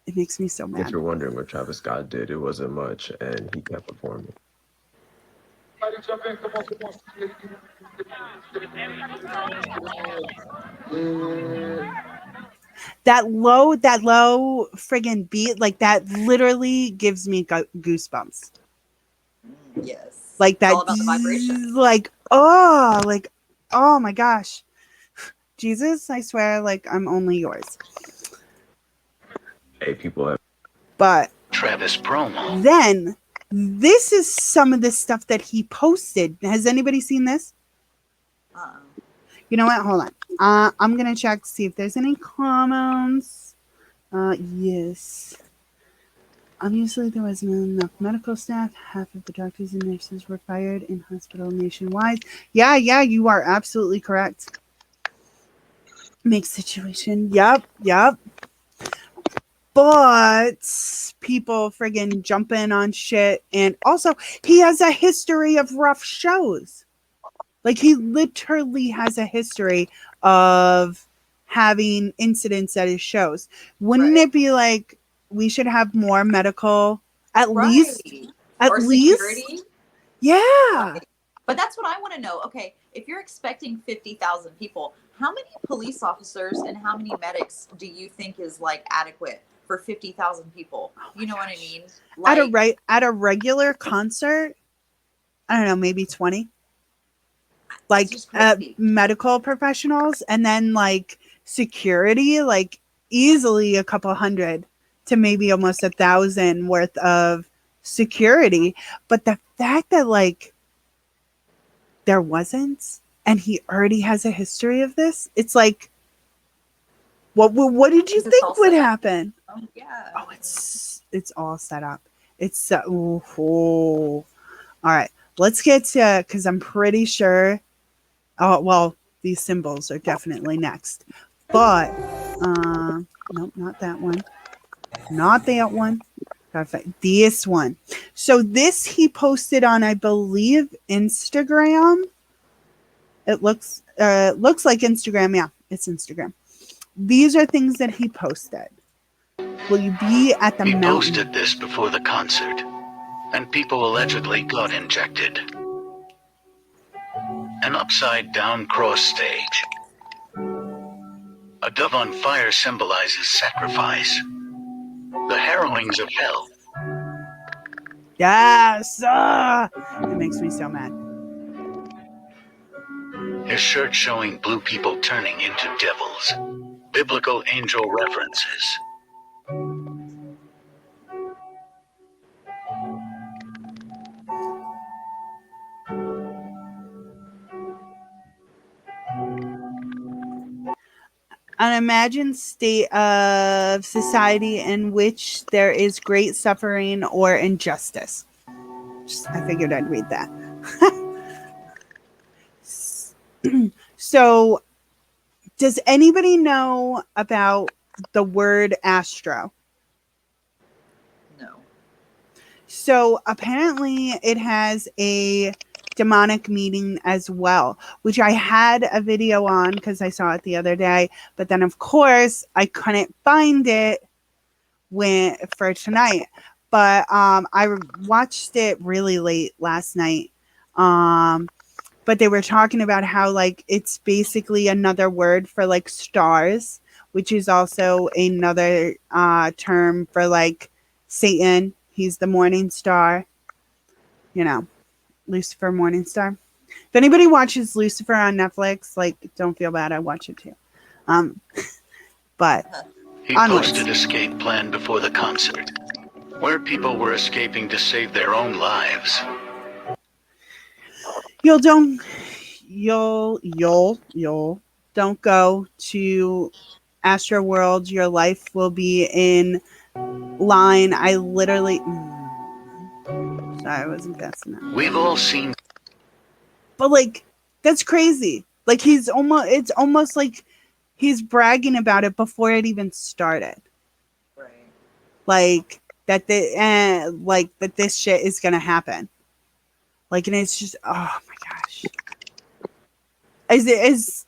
It makes me so mad. If you're wondering what Travis Scott did, it wasn't much, and he kept performing. That low friggin' beat, like that literally gives me goosebumps. Yes. Like that, it's all about the vibration. like, oh my gosh. Jesus, I swear, like, I'm only yours. Hey, people have... But Travis promo. Then, this is some of the stuff that he posted. Has anybody seen this? You know what? Hold on. I'm going to check to see if there's any comments. Yes. Obviously, there wasn't enough medical staff. Half of the doctors and nurses were fired in hospital nationwide. Yeah, you are absolutely correct. Make situation. Yep. But people friggin' jumping on shit. And also, he has a history of rough shows. Like, he literally has a history of having incidents at his shows. Wouldn't it be like, we should have more medical, at least? Security? Yeah. Right. But that's what I want to know. Okay, if you're expecting 50,000 people, how many police officers and how many medics do you think is like adequate for 50,000 people? You know what I mean? Like, at a regular concert, I don't know, maybe 20. Like medical professionals, and then like security, like easily a couple hundred to maybe almost 1,000 worth of security. But the fact that like there wasn't, and he already has a history of this, it's like, what did you think would happen? Oh, it's all set up. It's all right. Let's get to, because I'm pretty sure. Oh, well, these symbols are definitely next. But, nope, not that one. Not that one. This one. So this he posted on, I believe, Instagram. It looks like Instagram. Yeah, it's Instagram. These are things that he posted. Will you be at the mountain? He posted this before the concert, and people allegedly got injected. An upside-down cross stage. A dove on fire symbolizes sacrifice. The harrowings of hell. Yes! It makes me so mad. His shirt showing blue people turning into devils. Biblical angel references. An imagined state of society in which there is great suffering or injustice. I figured I'd read that. So, does anybody know about the word astro? No. So, apparently, it has a demonic meaning as well, which I had a video on because I saw it the other day. But then, of course, I couldn't find it for tonight. But I watched it really late last night. But they were talking about how like it's basically another word for like stars, which is also another term for like Satan. He's the morning star. You know, Lucifer morning star. If anybody watches Lucifer on Netflix, like don't feel bad, I watch it too. But He posted escape plan before the concert, where people were escaping to save their own lives. You'll don't go to Astro World. Your life will be in line. I literally sorry, I wasn't guessing that. We've all seen, but like that's crazy. Like it's almost like he's bragging about it before it even started. Right. Like that that this shit is gonna happen. Like, and it's just, oh my gosh.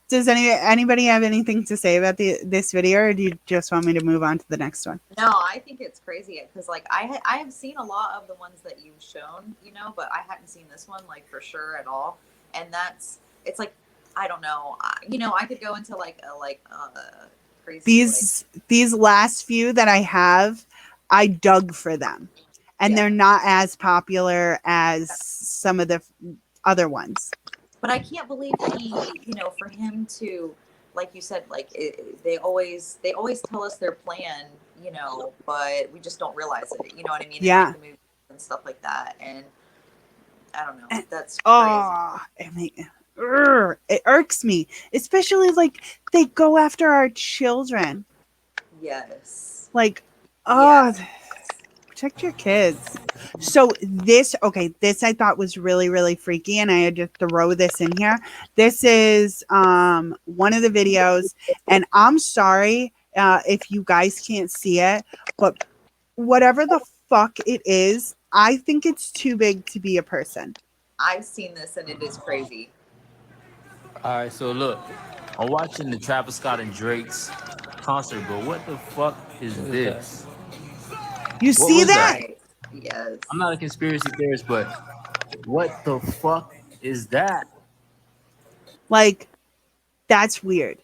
Does anybody have anything to say about this video, or do you just want me to move on to the next one? No, I think it's crazy because like I have seen a lot of the ones that you've shown, but I hadn't seen this one like for sure at all. And it's like I don't know, I could go into like a crazy. These last few that I have, I dug for them. And they're not as popular as some of the other ones. But I can't believe he, for him to, like you said, like they always tell us their plan, but we just don't realize it. You know what I mean? Yeah. In, like, the movies and stuff like that, and I don't know. That's crazy. It irks me, especially like they go after our children. Yes. Like, protect your kids. So this I thought was really, really freaky, and I had to throw this in here. This is one of the videos, and I'm sorry if you guys can't see it, but whatever the fuck it is, I think it's too big to be a person. I've seen this, and it is crazy. All right, so look, I'm watching the Travis Scott and Drake's concert, but what the fuck is this? You see that? Yes. I'm not a conspiracy theorist, but what the fuck is that? Like, that's weird.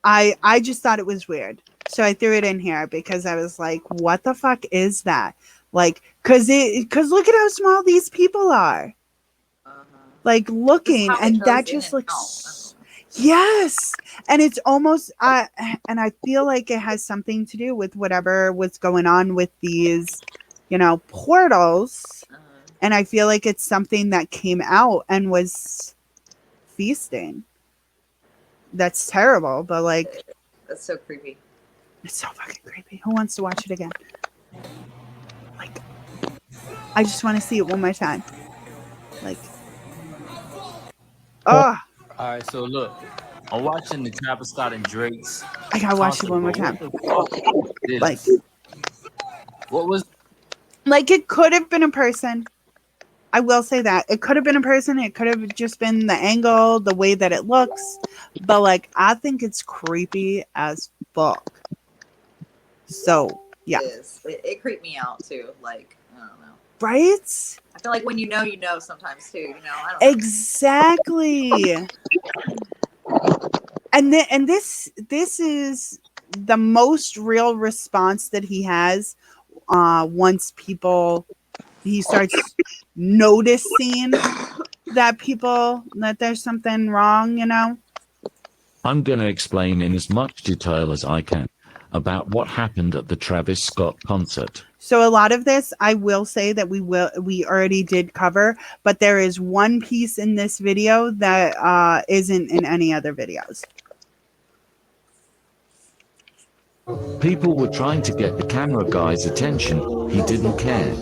I just thought it was weird. So I threw it in here because I was like, what the fuck is that? Like, cause look at how small these people are. Like looking, and that just looks yes. And it's almost and I feel like it has something to do with whatever was going on with these, portals. And I feel like it's something that came out and was feasting. That's terrible, but like that's so creepy. It's so fucking creepy. Who wants to watch it again? Like, I just want to see it one more time. Like, All right, so look, I'm watching the Travis Scott and Drake's. I gotta watch it one more time. Like, what was? Like, it could have been a person. I will say that it could have been a person. It could have just been the angle, the way that it looks. But like, I think it's creepy as fuck. So yeah, it creeped me out too. Like, I don't know. Right? I feel like when you know sometimes too. I don't know. Exactly. And this is the most real response that he has once he starts noticing that there's something wrong, you know? I'm going to explain in as much detail as I can about what happened at the Travis Scott concert. So a lot of this, I will say that we already did cover, but there is one piece in this video that isn't in any other videos. People were trying to get the camera guy's attention. He didn't care.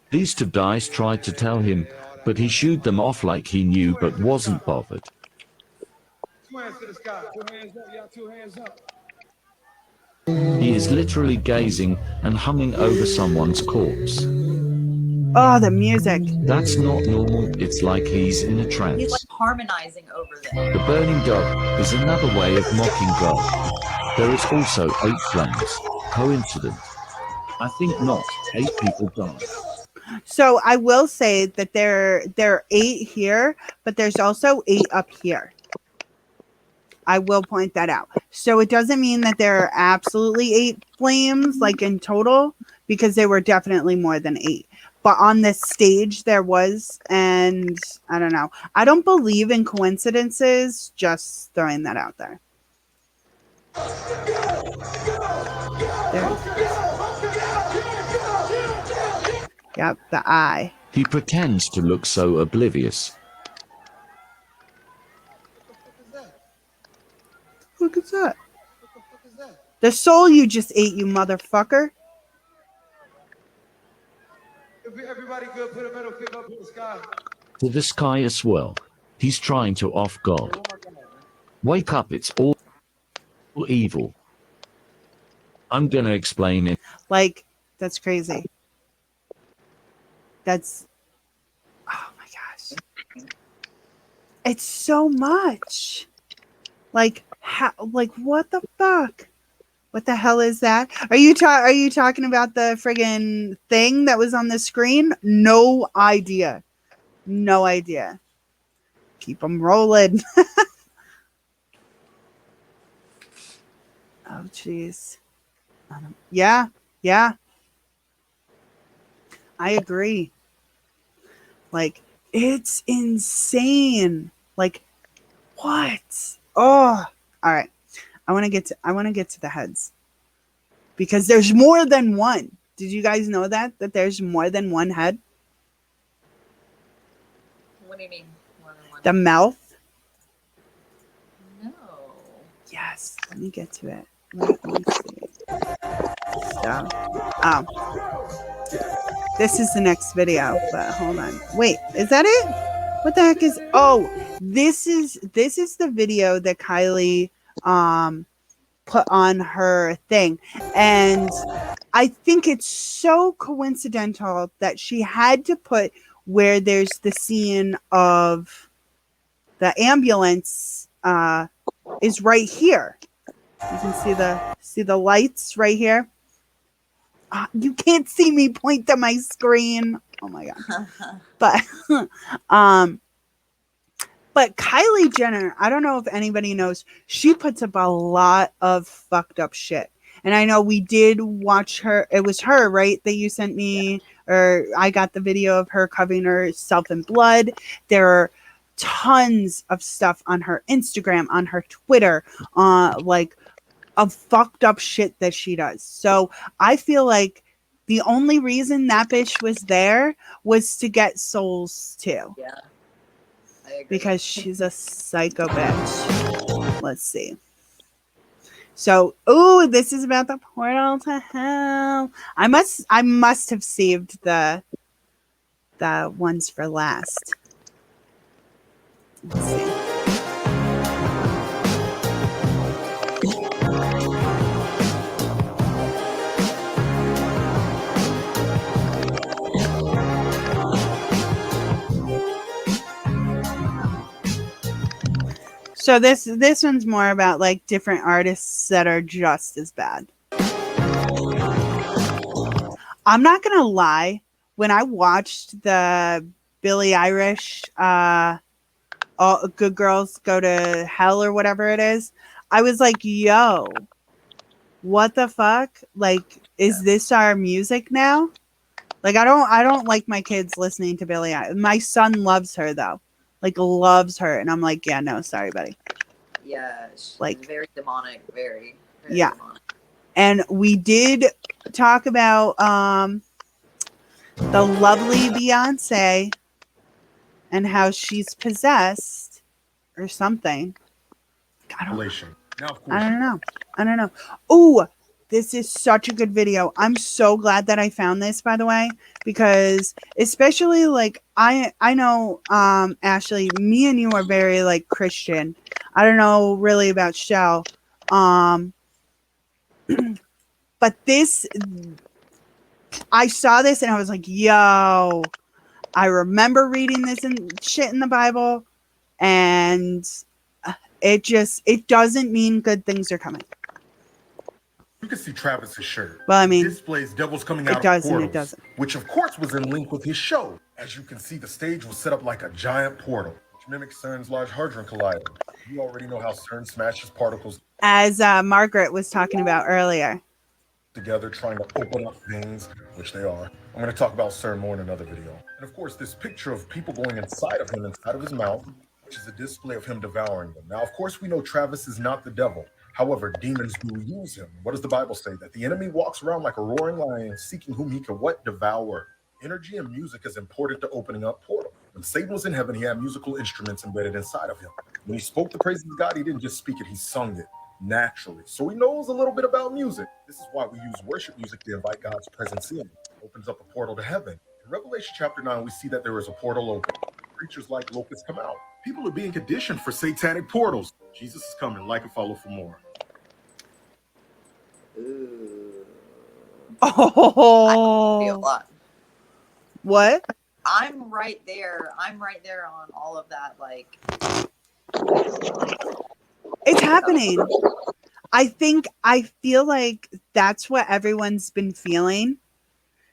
These two guys tried to tell him, but he shooed them off like he knew but wasn't bothered. 2 hands to the sky. 2 hands up. Y'all 2 hands up. He is literally gazing and humming over someone's corpse. Oh, the music. That's not normal. It's like he's in a He's trance. like harmonizing over them. The burning dog is another way of mocking God. There is also 8 flames. Coincidence? I think not. 8 people died. So I will say that there are 8 here, but there's also 8 up here. I will point that out. So it doesn't mean that there are absolutely 8 flames, like in total, because there were definitely more than 8. But on this stage there was, and I don't know. I don't believe in coincidences, just throwing that out there. Yep, the eye. He pretends to look so oblivious. Look at that. The soul you just ate, you motherfucker. Everybody good, put a middle finger up in the sky. To the sky as well. He's trying to off God. Wake up, it's all evil. I'm gonna explain it. Like, that's crazy. That's, oh my gosh. It's so much. Like, how, like, what the fuck? What the hell is that? Are you talking about the friggin' thing that was on the screen? No idea. No idea. Keep them rolling. Oh, jeez. Yeah. I agree. Like, it's insane. Like, what? Oh, all right. I want to get to the heads, because there's more than one. Did you guys know that there's more than one head? What do you mean? More than one? The mouth. No. Yes. Let me get to it. Let me see. So, this is the next video, but hold on. Wait, is that it? What the heck is? Oh, this is the video that Kylie put on her thing, and I think it's so coincidental that she had to put where there's the scene of the ambulance is right here. You can see the lights right here. You can't see me point to my screen. Oh my god. But Kylie Jenner, I don't know if anybody knows, she puts up a lot of fucked up shit. And I know we did watch her. It was her, right, that you sent me, or I got the video of her covering herself in blood. There are tons of stuff on her Instagram, on her Twitter, like of fucked up shit that she does. So I feel like the only reason that bitch was there was to get souls too. Yeah. Because she's a psycho bitch. Let's see. So, oh, this is about the portal to hell. I must have saved the ones for last. Let's see. So this one's more about like different artists that are just as bad. I'm not gonna lie, when I watched the Billie Eilish All Good Girls Go to Hell or whatever it is, I was like, yo, what the fuck? Like, is this our music now? Like, I don't like my kids listening to Billie Eilish. My son loves her though, like loves her, and I'm like, yeah, no, sorry, buddy. Yeah, she's Like, very demonic, very yeah. demonic. And we did talk about the lovely Beyonce and how she's possessed or something. I don't know. I don't know. Oh, this is such a good video. I'm so glad that I found this, by the way, because especially like I know Ashley, me and you are very like Christian. I don't know really about Shell. But this, I saw this and I was like, yo, I remember reading this and shit in the Bible, and it doesn't mean good things are coming. You can see Travis's shirt. Well, I mean, it displays devils coming it out does of and portals, it doesn't. which of course was in link with his show. As you can see, the stage was set up like a giant portal, which mimics CERN's Large Hadron Collider. You already know how CERN smashes particles As Margaret was talking about earlier. together, trying to open up things, which they are. I'm going to talk about CERN more in another video. And of course, this picture of people going inside of him, inside of his mouth, which is a display of him devouring them. Now, of course, we know Travis is not the devil. However, demons do use him. What does the Bible say? That the enemy walks around like a roaring lion, seeking whom he can what? Devour. Energy and music is important to opening up portals. When Satan was in heaven, he had musical instruments embedded inside of him. When he spoke the praises of God, he didn't just speak it, he sung it naturally. So he knows a little bit about music. This is why we use worship music to invite God's presence in. It opens up a portal to heaven. In Revelation chapter 9, we see that there is a portal open. Creatures like locusts come out. People are being conditioned for satanic portals. Jesus is coming. Like and follow for more. Ooh. Oh. I feel a lot. What? I'm right there. I'm right there on all of that. Like, It's happening. I feel like that's what everyone's been feeling.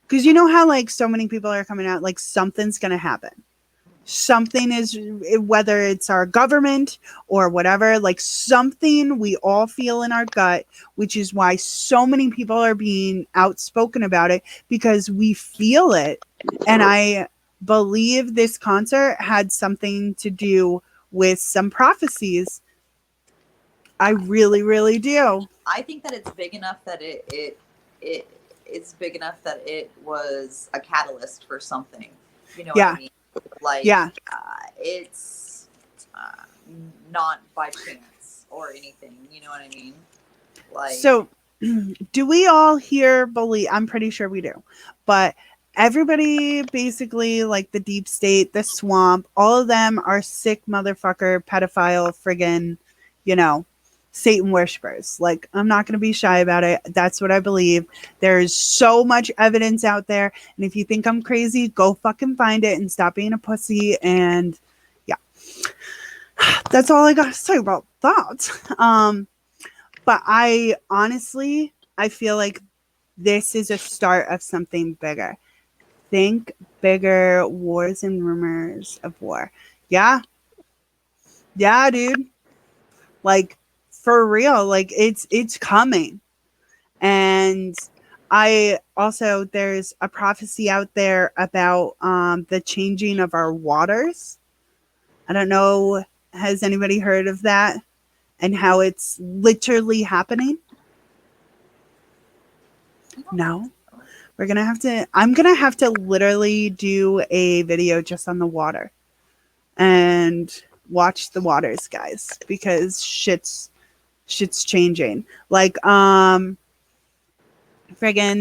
Because you know how like so many people are coming out, like something's going to happen. Something is, whether it's our government or whatever, like something we all feel in our gut, which is why so many people are being outspoken about it, because we feel it. And I believe this concert had something to do with some prophecies. I really, really do. I think that it's big enough that it's big enough that it was a catalyst for something. You know what I mean? Like, it's not by chance or anything. You know what I mean? Like, so do we all here believe? I'm pretty sure we do, but everybody basically, like the deep state, the swamp, all of them are sick motherfucker, pedophile, friggin', you know, Satan worshippers. Like, I'm not going to be shy about it. That's what I believe. There's so much evidence out there. And if you think I'm crazy, go fucking find it and stop being a pussy. And yeah, that's all I got to say about that. But I honestly, I feel like this is a start of something bigger. Think bigger, wars and rumors of war. Yeah. Yeah, dude. Like, for real, like it's coming. And I also, there's a prophecy out there about the changing of our waters. I don't know, has anybody heard of that and how it's literally happening? No. I'm gonna have to literally do a video just on the water and watch the waters, guys, because shit's changing. Like, friggin',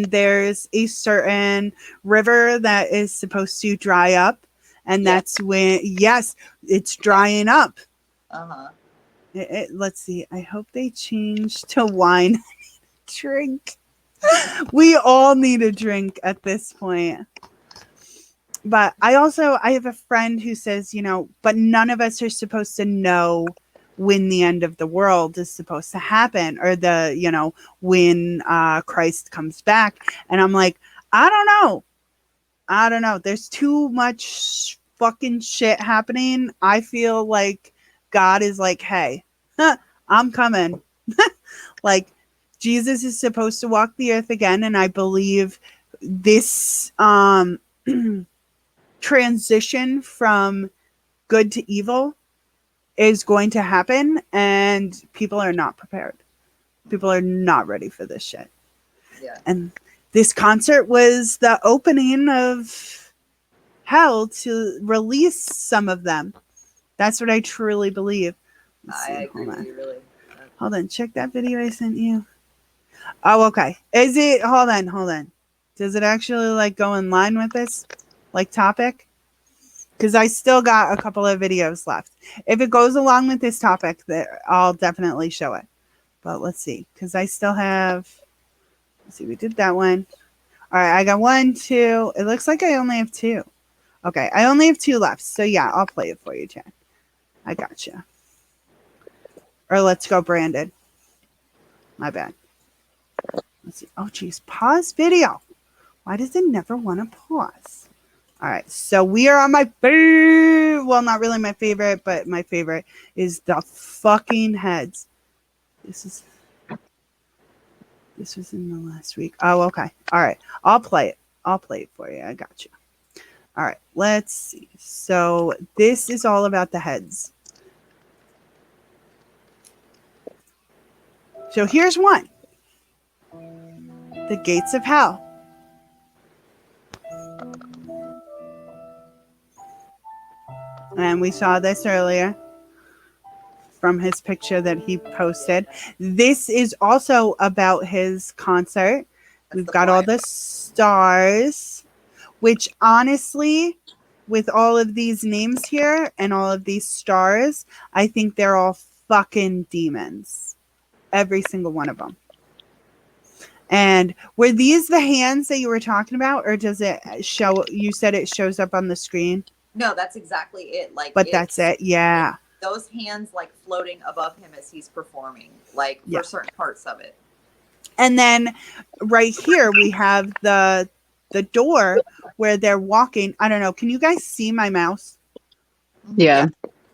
there's a certain river that is supposed to dry up, and that's when, yes, it's drying up. Let's see. I hope they change to wine drink. We all need a drink at this point. But I have a friend who says, you know, but none of us are supposed to know when the end of the world is supposed to happen, or the, you know, when Christ comes back. And I'm like, I don't know. There's too much fucking shit happening. I feel like God is like, hey, I'm coming. Like, Jesus is supposed to walk the earth again, and I believe this transition from good to evil is going to happen, and people are not prepared. People are not ready for this shit. Yeah. And this concert was the opening of hell to release some of them. That's what I truly believe. I agree with you, really. Hold on, check that video I sent you. Oh, okay. Is it? Hold on. Does it actually like go in line with this like topic? Because I still got a couple of videos left. If it goes along with this topic, that I'll definitely show it. But let's see, because I still have. Let's see, we did that one. All right, I got 1, 2. It looks like I only have 2. Okay, I only have 2 left. So yeah, I'll play it for you, Chad. I gotcha. Or let's go, Brandon. My bad. Let's see. Oh, geez. Pause video. Why does it never want to pause? All right. So we are on my favorite. Well, not really my favorite, but my favorite is the fucking heads. This was in the last week. Oh, okay. All right. I'll play it. I'll play it for you. I got you. All right. Let's see. So this is all about the heads. So here's one. The gates of hell. And we saw this earlier from his picture that he posted. This is also about his concert. We've got all the stars, which honestly, with all of these names here and all of these stars, I think they're all fucking demons. Every single one of them. And were these the hands that you were talking about, or does it show? You said it shows up on the screen. No, that's exactly it. Like, But that's it. Yeah. Those hands like floating above him as he's performing, like for certain parts of it. And then right here we have the door where they're walking. I don't know. Can you guys see my mouse? Yeah.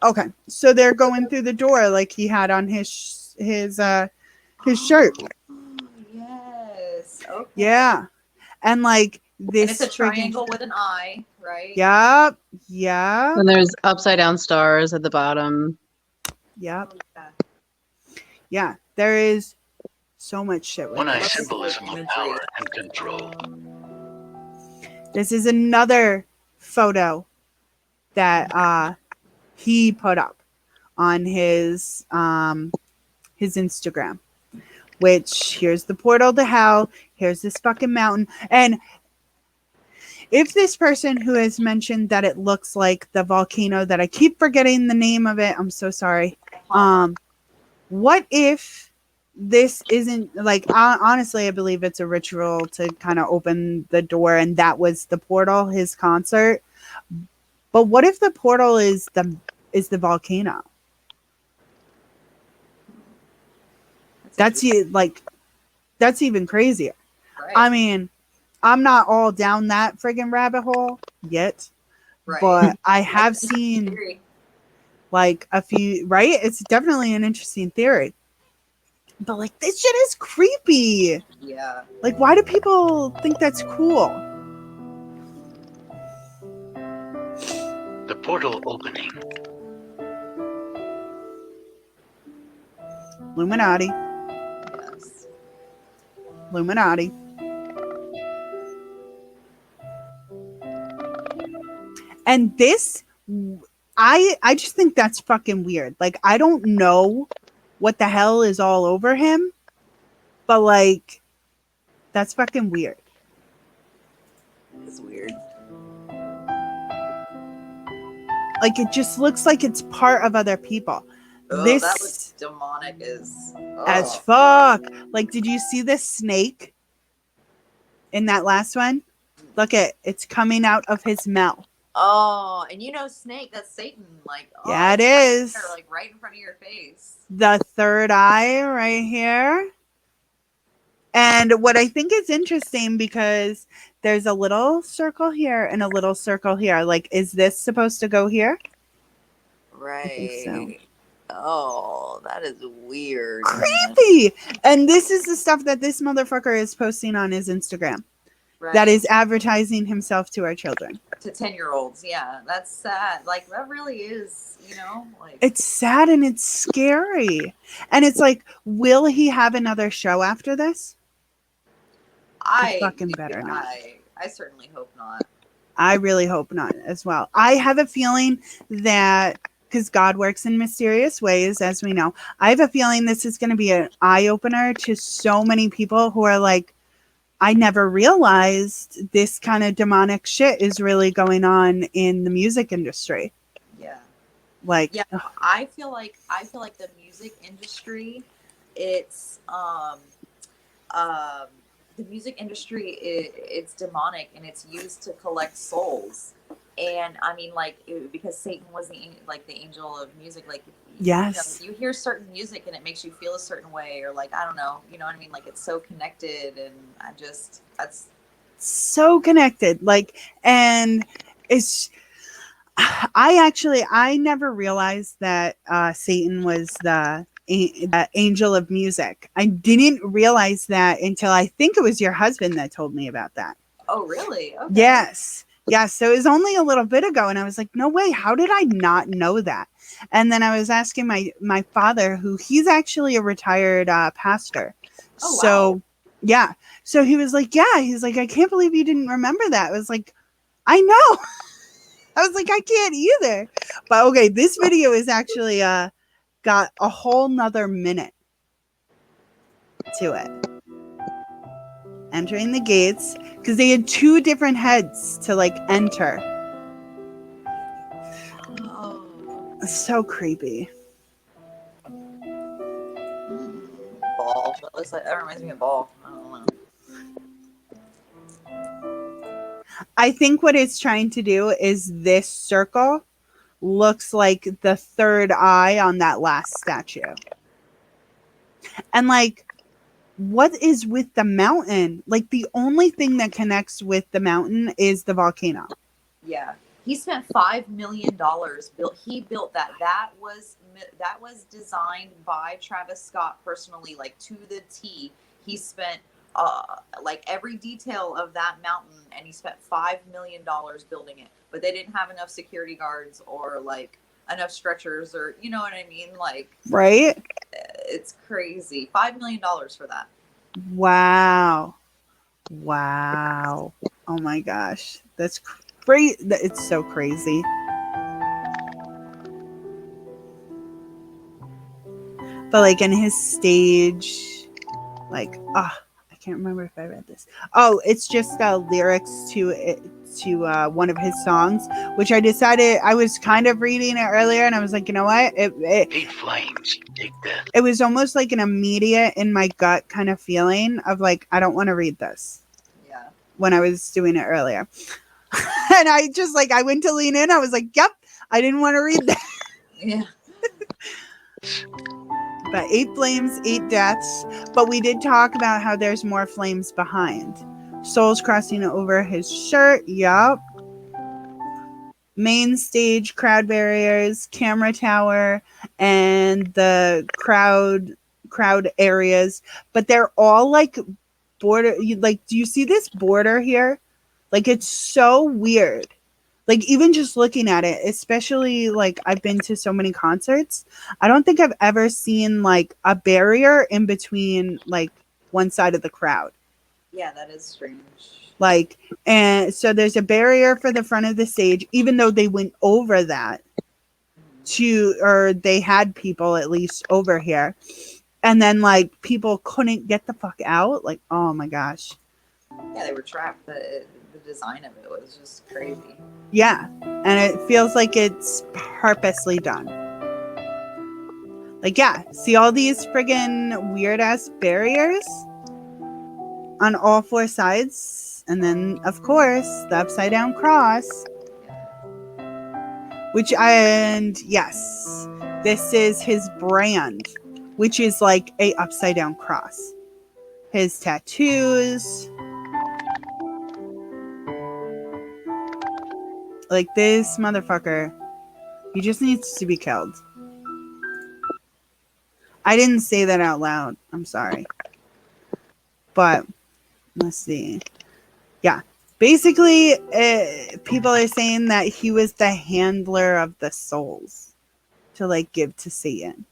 Okay. So they're going through the door like he had on his shirt. Yes. Okay. Yeah. And like this. And it's a triangle with an eye, right? Yep. Yeah. And there's upside down stars at the bottom. Yep. Yeah. There is so much shit. One eye symbolism of power and control. This is another photo that he put up on his Instagram. Which here's the portal to hell. Here's this fucking mountain. And if this person who has mentioned that it looks like the volcano that I keep forgetting the name of it, I'm so sorry. What if this isn't like, honestly, I believe it's a ritual to kind of open the door, and that was the portal, his concert. But what if the portal is the volcano? That's even crazier. Right. I mean, I'm not all down that friggin' rabbit hole yet, but I have seen like a few. Right? It's definitely an interesting theory. But like, this shit is creepy. Yeah. Like, why do people think that's cool? The portal opening. Illuminati. Illuminati. And this, I just think that's fucking weird. Like, I don't know what the hell is all over him, but like, that's fucking weird. It's weird. Like, it just looks like it's part of other people. Oh, this that looks demonic as fuck. Like, did you see this snake in that last one? Look it's coming out of his mouth. Oh, and snake, that's Satan. Like, yeah, it is. There, like right in front of your face. The third eye right here. And what I think is interesting, because there's a little circle here and a little circle here. Like, is this supposed to go here? Right. I think so. Oh, that is weird. Creepy. And this is the stuff that this motherfucker is posting on his Instagram. Right. That is advertising himself to our children. To 10-year-olds. Yeah, that's sad. Like, that really is, like. It's sad and it's scary. And it's like, will he have another show after this? I fucking better not. I certainly hope not. I really hope not as well. I have a feeling that, because God works in mysterious ways, as we know, I have a feeling this is going to be an eye-opener to so many people who are like, I never realized this kind of demonic shit is really going on in the music industry. Yeah. Like, yeah, I feel like the music industry, it's the music industry, it's demonic and it's used to collect souls. And I mean, like, because Satan was the angel of music. Like, yes, you hear certain music and it makes you feel a certain way, or like, I don't know, you know what I mean? Like, it's so connected, and that's so connected. Like, and it's, I never realized that Satan was the angel of music. I didn't realize that until I think it was your husband that told me about that. Oh, really? Okay. Yes. Yes. So it was only a little bit ago. And I was like, no way. How did I not know that? And then I was asking my father, who he's actually a retired pastor. Oh, so wow. yeah. So he was like, yeah, he's like, I can't believe you didn't remember that. I was like, I know. I was like, I can't either. But okay, this video is actually got a whole nother minute to it. Entering the gates, because they had two different heads to like enter. Oh. So creepy. Ball. That looks like, that reminds me of Ball. I don't know. I think what it's trying to do is this circle looks like the third eye on that last statue. And like, what is with the mountain? Like, the only thing that connects with the mountain is the volcano. Yeah, he spent $5 million. He built that. That was designed by Travis Scott personally, like to the T. He spent like every detail of that mountain, and he spent $5 million building it. But they didn't have enough security guards or like enough stretchers, or you know what I mean? Like, right? It's crazy. $5 million for that. Wow. Wow. Oh my gosh. That's great. It's so crazy. But like in his stage, like, I can't remember if I read this. Oh, it's just lyrics to it, to one of his songs, which I decided, I was kind of reading it earlier and I was like, you know what? Hate flames, take that. It was almost like an immediate in my gut kind of feeling of like, I don't want to read this. Yeah. When I was doing it earlier. And I just like, I went to lean in. I was like, yep, I didn't want to read that. Yeah. But 8 flames, 8 deaths. But we did talk about how there's more flames behind. Souls crossing over his shirt. Yup. Main stage, crowd barriers, camera tower, and the crowd areas. But they're all like border. Like, do you see this border here? Like, it's so weird. Like, even just looking at it, especially like I've been to so many concerts, I don't think I've ever seen like a barrier in between like one side of the crowd. Yeah, that is strange. Like, and so there's a barrier for the front of the stage, even though they went over that or they had people at least over here. And then like people couldn't get the fuck out. Like, oh my gosh. Yeah, they were trapped. The design of it was just crazy. Yeah, and it feels like it's purposely done. Like, yeah, see all these friggin' weird ass barriers on all 4 sides, and then of course the upside down cross. And yes, this is his brand, which is like a upside down cross. His tattoos. Like, this motherfucker, he just needs to be killed. I didn't say that out loud. I'm sorry. But let's see. Yeah. Basically, people are saying that he was the handler of the souls to like give to Satan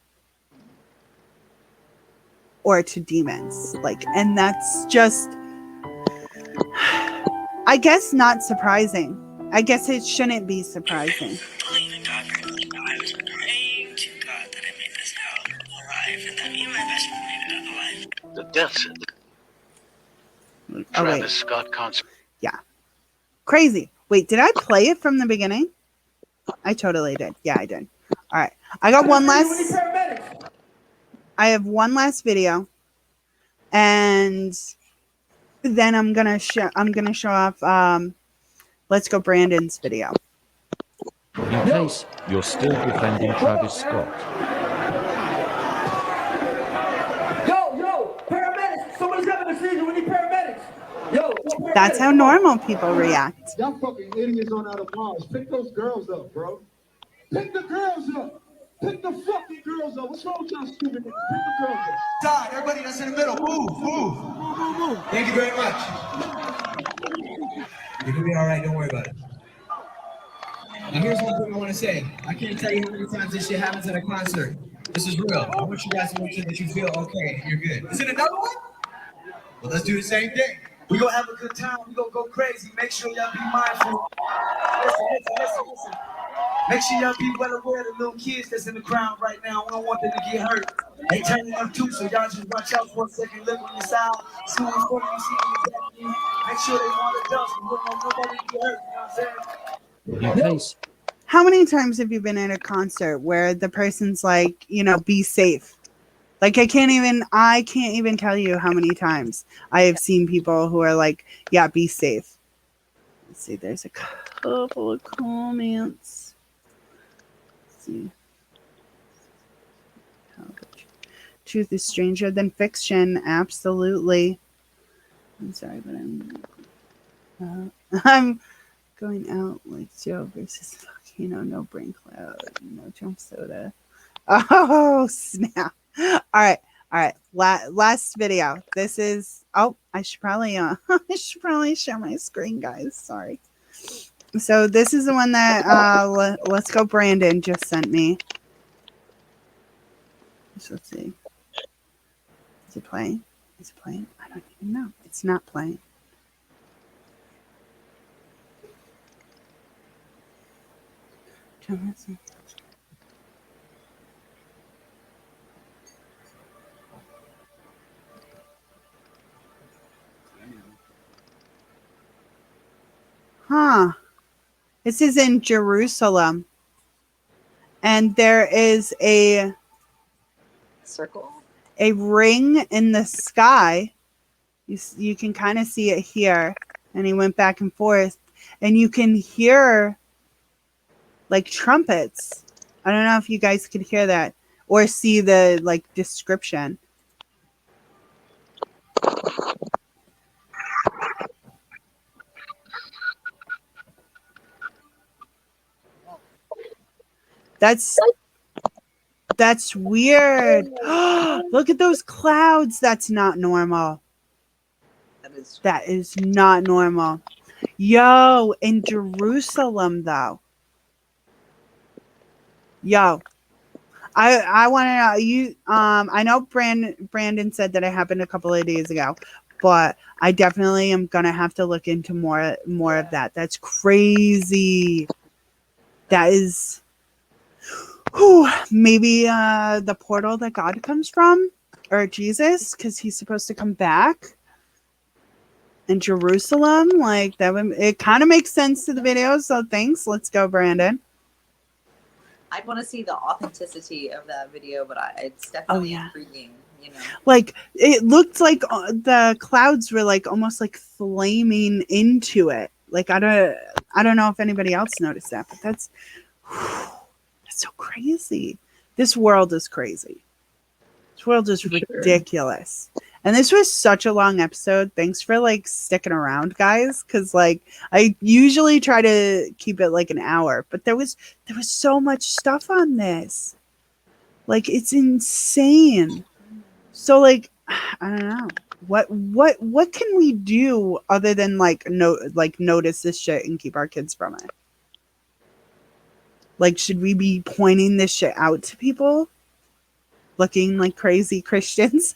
or to demons. Like, and that's just, I guess, not surprising. I guess it shouldn't be surprising. Believe in God very much. I was praying to God that I may this out alive, and that me and my best friend made it out alive. The deaths at the Travis Scott concert. Yeah. Crazy. Wait, did I play it from the beginning? I totally did. Yeah, I did. All right. I got one last. I have one last video, and then I'm gonna show off. Let's Go Brandon's video. In case you're still defending Travis Scott. Yo, paramedics! Somebody's having a seizure. We need paramedics. Yo, That's how normal people react. Y'all fucking idiots on out of Mars. Pick those girls up, bro. Pick the girls up. Pick the fucking girls up. What's wrong with y'all stupid niggas? Pick the girls up. Todd, everybody that's in the middle, move. Thank you very much. You're gonna be all right. Don't worry about it. Now, here's one thing I want to say. I can't tell you how many times this shit happens at a concert. This is real. I want you guys to make sure that you feel okay and you're good. Is it another one? Well, let's do the same thing. We're gonna have a good time. We're gonna go crazy. Make sure y'all be mindful. Listen. Make sure y'all be well aware of the little kids that's in the crowd right now. We don't want them to get hurt. They turning up too, so y'all just watch out for a second. Look on your side. See what's going on. You see them. Make sure they want to dust. We don't want nobody to get hurt. You know what I'm saying? In case. How many times have you been at a concert where the person's like, be safe? Like, I can't even tell you how many times I have seen people who are like, yeah, be safe. Let's see, there's a couple of comments. Let's see. Truth is stranger than fiction. Absolutely. I'm sorry, but I'm going out like Joe versus volcano, no brain cloud, no jump soda. Oh, snap. All right. Last video. This is, I should probably share my screen, guys. Sorry. So this is the one that Let's Go Brandon just sent me. So let's see. Is it playing? I don't even know. It's not playing. Huh. This is in Jerusalem. And there is a circle, a ring in the sky. You can kind of see it here. And he went back and forth. And you can hear like trumpets. I don't know if you guys could hear that or see the like description. That's weird. Look at those clouds. That's not normal. That is not normal. Yo, in Jerusalem though. Yo, I want to know you. I know Brandon said that it happened a couple of days ago, but I definitely am gonna have to look into more of that. That's crazy. That is, maybe the portal that God comes from, or Jesus, because he's supposed to come back. In Jerusalem, like that would, it kind of makes sense to the video. So thanks. Let's go, Brandon. I'd want to see the authenticity of that video, but it's definitely intriguing. Like it looked like the clouds were like almost like flaming into it. Like I don't know if anybody else noticed that, but that's so crazy. This world is crazy. This world is ridiculous. And this was such a long episode. Thanks for like sticking around, guys. Cause like I usually try to keep it like an hour, but there was so much stuff on this. Like, it's insane. So, like, I don't know. What can we do other than notice this shit and keep our kids from it? Like, should we be pointing this shit out to people? Looking like crazy Christians?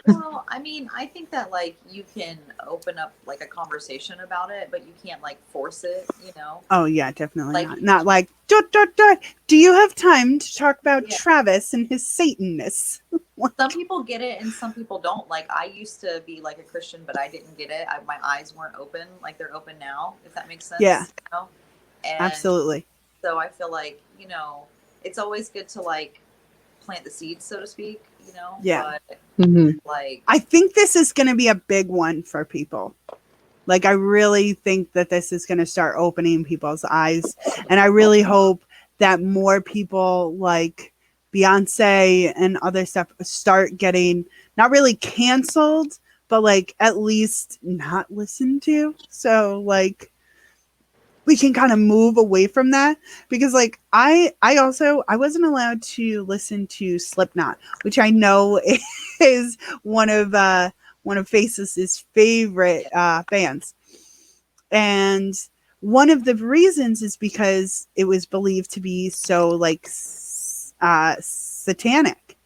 Well, I mean, I think that like you can open up like a conversation about it, but you can't like force it, you know? Oh yeah, definitely Like- not. Not like do you have time to talk about Yeah. Travis and his Satanness? Some people get it and some people don't. Like I used to be like a Christian, but I didn't get it. My eyes weren't open like they're open now, if that makes sense. Yeah. You know? And Absolutely. so I feel like, you know, it's always good to like plant the seeds, so to speak, you know? Yeah. But like I think this is going to be a big one for people. Like, I really think that this is going to start opening people's eyes. And I really hope that more people like Beyonce and other stuff start getting not really canceled, but like at least not listened to. So like we can kind of move away from that, because like I wasn't allowed to listen to Slipknot, which I know is one of Faceless's favorite bands. And one of the reasons is because it was believed to be so like satanic.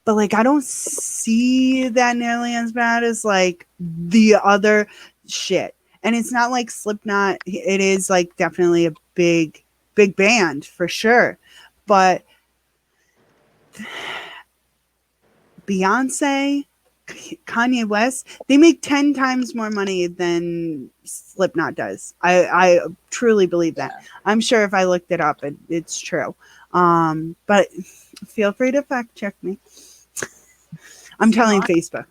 But like I don't see that nearly as bad as like the other shit. And it's not like Slipknot, it is like definitely a big band for sure. But Beyonce, Kanye West, they make 10 times more money than Slipknot does. I truly believe that. I'm sure if I looked it up, it's true. But feel free to fact check me. I'm telling Facebook.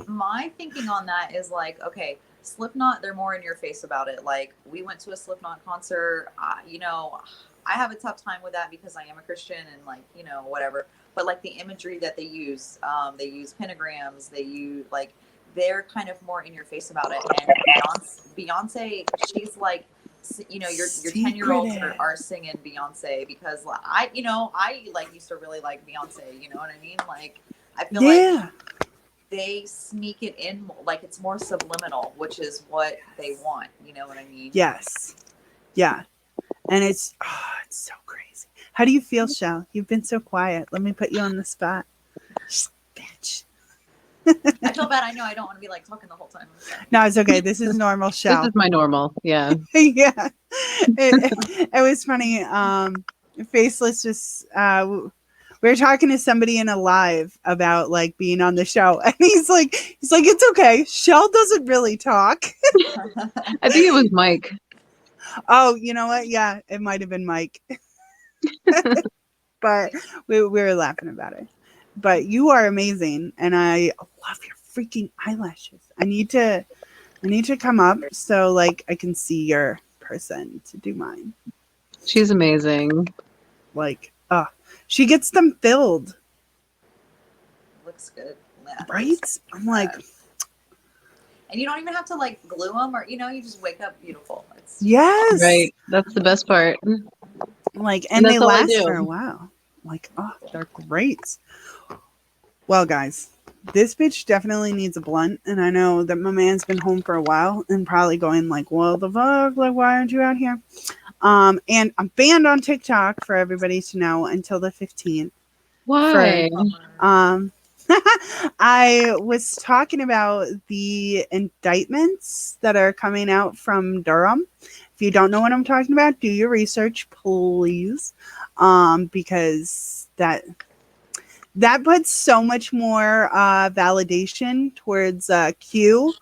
My thinking on that is like, okay, Slipknot, they're more in your face about it. Like, we went to a Slipknot concert. You know, I have a tough time with that because I am a Christian and like, you know, whatever. But like the imagery that they use pentagrams. They use like, they're kind of more in your face about it. And Beyonce, she's like, you know, your 10-year-olds are singing Beyonce because I like used to really like Beyonce. You know what I mean? Like, I feel like they sneak it in like it's more subliminal, which is what they want. You know what I mean? Yes. Yeah. And it's so crazy. How do you feel, Shell? You've been so quiet. Let me put you on the spot. Bitch. I feel bad. I know I don't want to be like talking the whole time. No, it's okay. This is normal, Shell. This is my normal. Yeah. Yeah. It was funny. Faceless just we were talking to somebody in a live about like being on the show, and he's like it's okay, Shell doesn't really talk. I think it was Mike. Oh, you know what? Yeah, it might have been Mike. But we were laughing about it. But you are amazing, and I love your freaking eyelashes. I need to come up so like I can see your person to do mine. She's amazing. Like, she gets them filled. Looks good. Yeah, right? I'm like, and you don't even have to like glue them, or you know, you just wake up beautiful. It's yes, right. That's the best part. Like, and they that's all I last do. for a while. Like, they're great. Well, guys, this bitch definitely needs a blunt, and I know that my man's been home for a while and probably going like, "What the fuck? Like, why aren't you out here?" And I'm banned on TikTok for everybody to know until the 15th. Why? I was talking about the indictments that are coming out from Durham. If you don't know what I'm talking about, do your research, please. Because that puts so much more validation towards Q.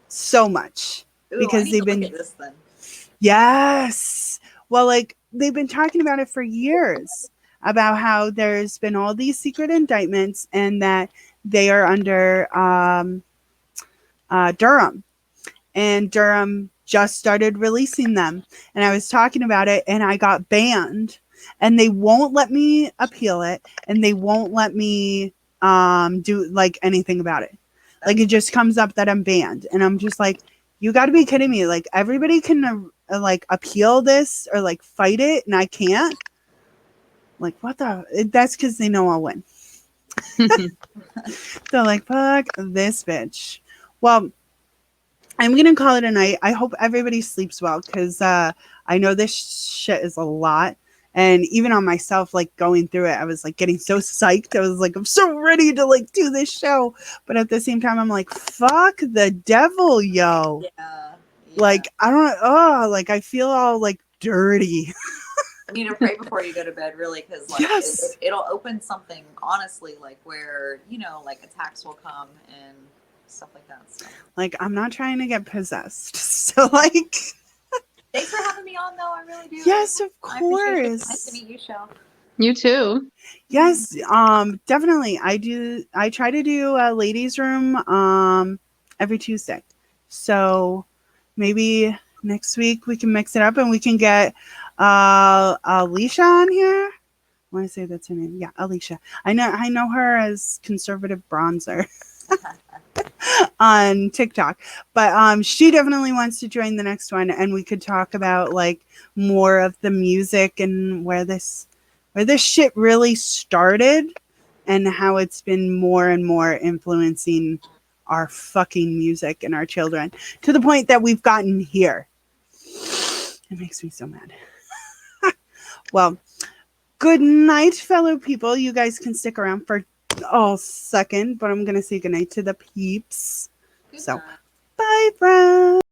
So much. Ooh, because I need they've to been look at this then. Yes. Well, like they've been talking about it for years about how there's been all these secret indictments and that they are under Durham. And Durham just started releasing them. And I was talking about it and I got banned. And they won't let me appeal it. And they won't let me do like anything about it. Like it just comes up that I'm banned. And I'm just like, you got to be kidding me. Like everybody can like appeal this or like fight it and I can't. Like, what the? That's because they know I'll win. They're like, fuck this bitch. Well, I'm going to call it a night. I hope everybody sleeps well because I know this shit is a lot. And even on myself, like going through it, I was like getting so psyched. I was like, I'm so ready to like do this show. But at the same time, I'm like, fuck the devil, yo. Yeah. Like, I don't, like I feel all like dirty. You need to pray before you go to bed, really, because like Yes. it'll open something, honestly, like where, like attacks will come and stuff like that. So. Like, I'm not trying to get possessed. So, like. Thanks for having me on, though. I really do. Yes, of I appreciate it. course. Nice to meet you, Shell. You too. Yes, definitely. I try to do a ladies' room every Tuesday. So maybe next week we can mix it up and we can get Alicia on here. I want to say that's her name. Yeah, Alicia. I know her as Conservative Bronzer on TikTok. But she definitely wants to join the next one and we could talk about like more of the music and where this shit really started and how it's been more and more influencing our fucking music and our children to the point that we've gotten here. It makes me so mad. Well, good night, fellow people. You guys can stick around for a second, but I'm going to say good night to the peeps. So, bye, bro.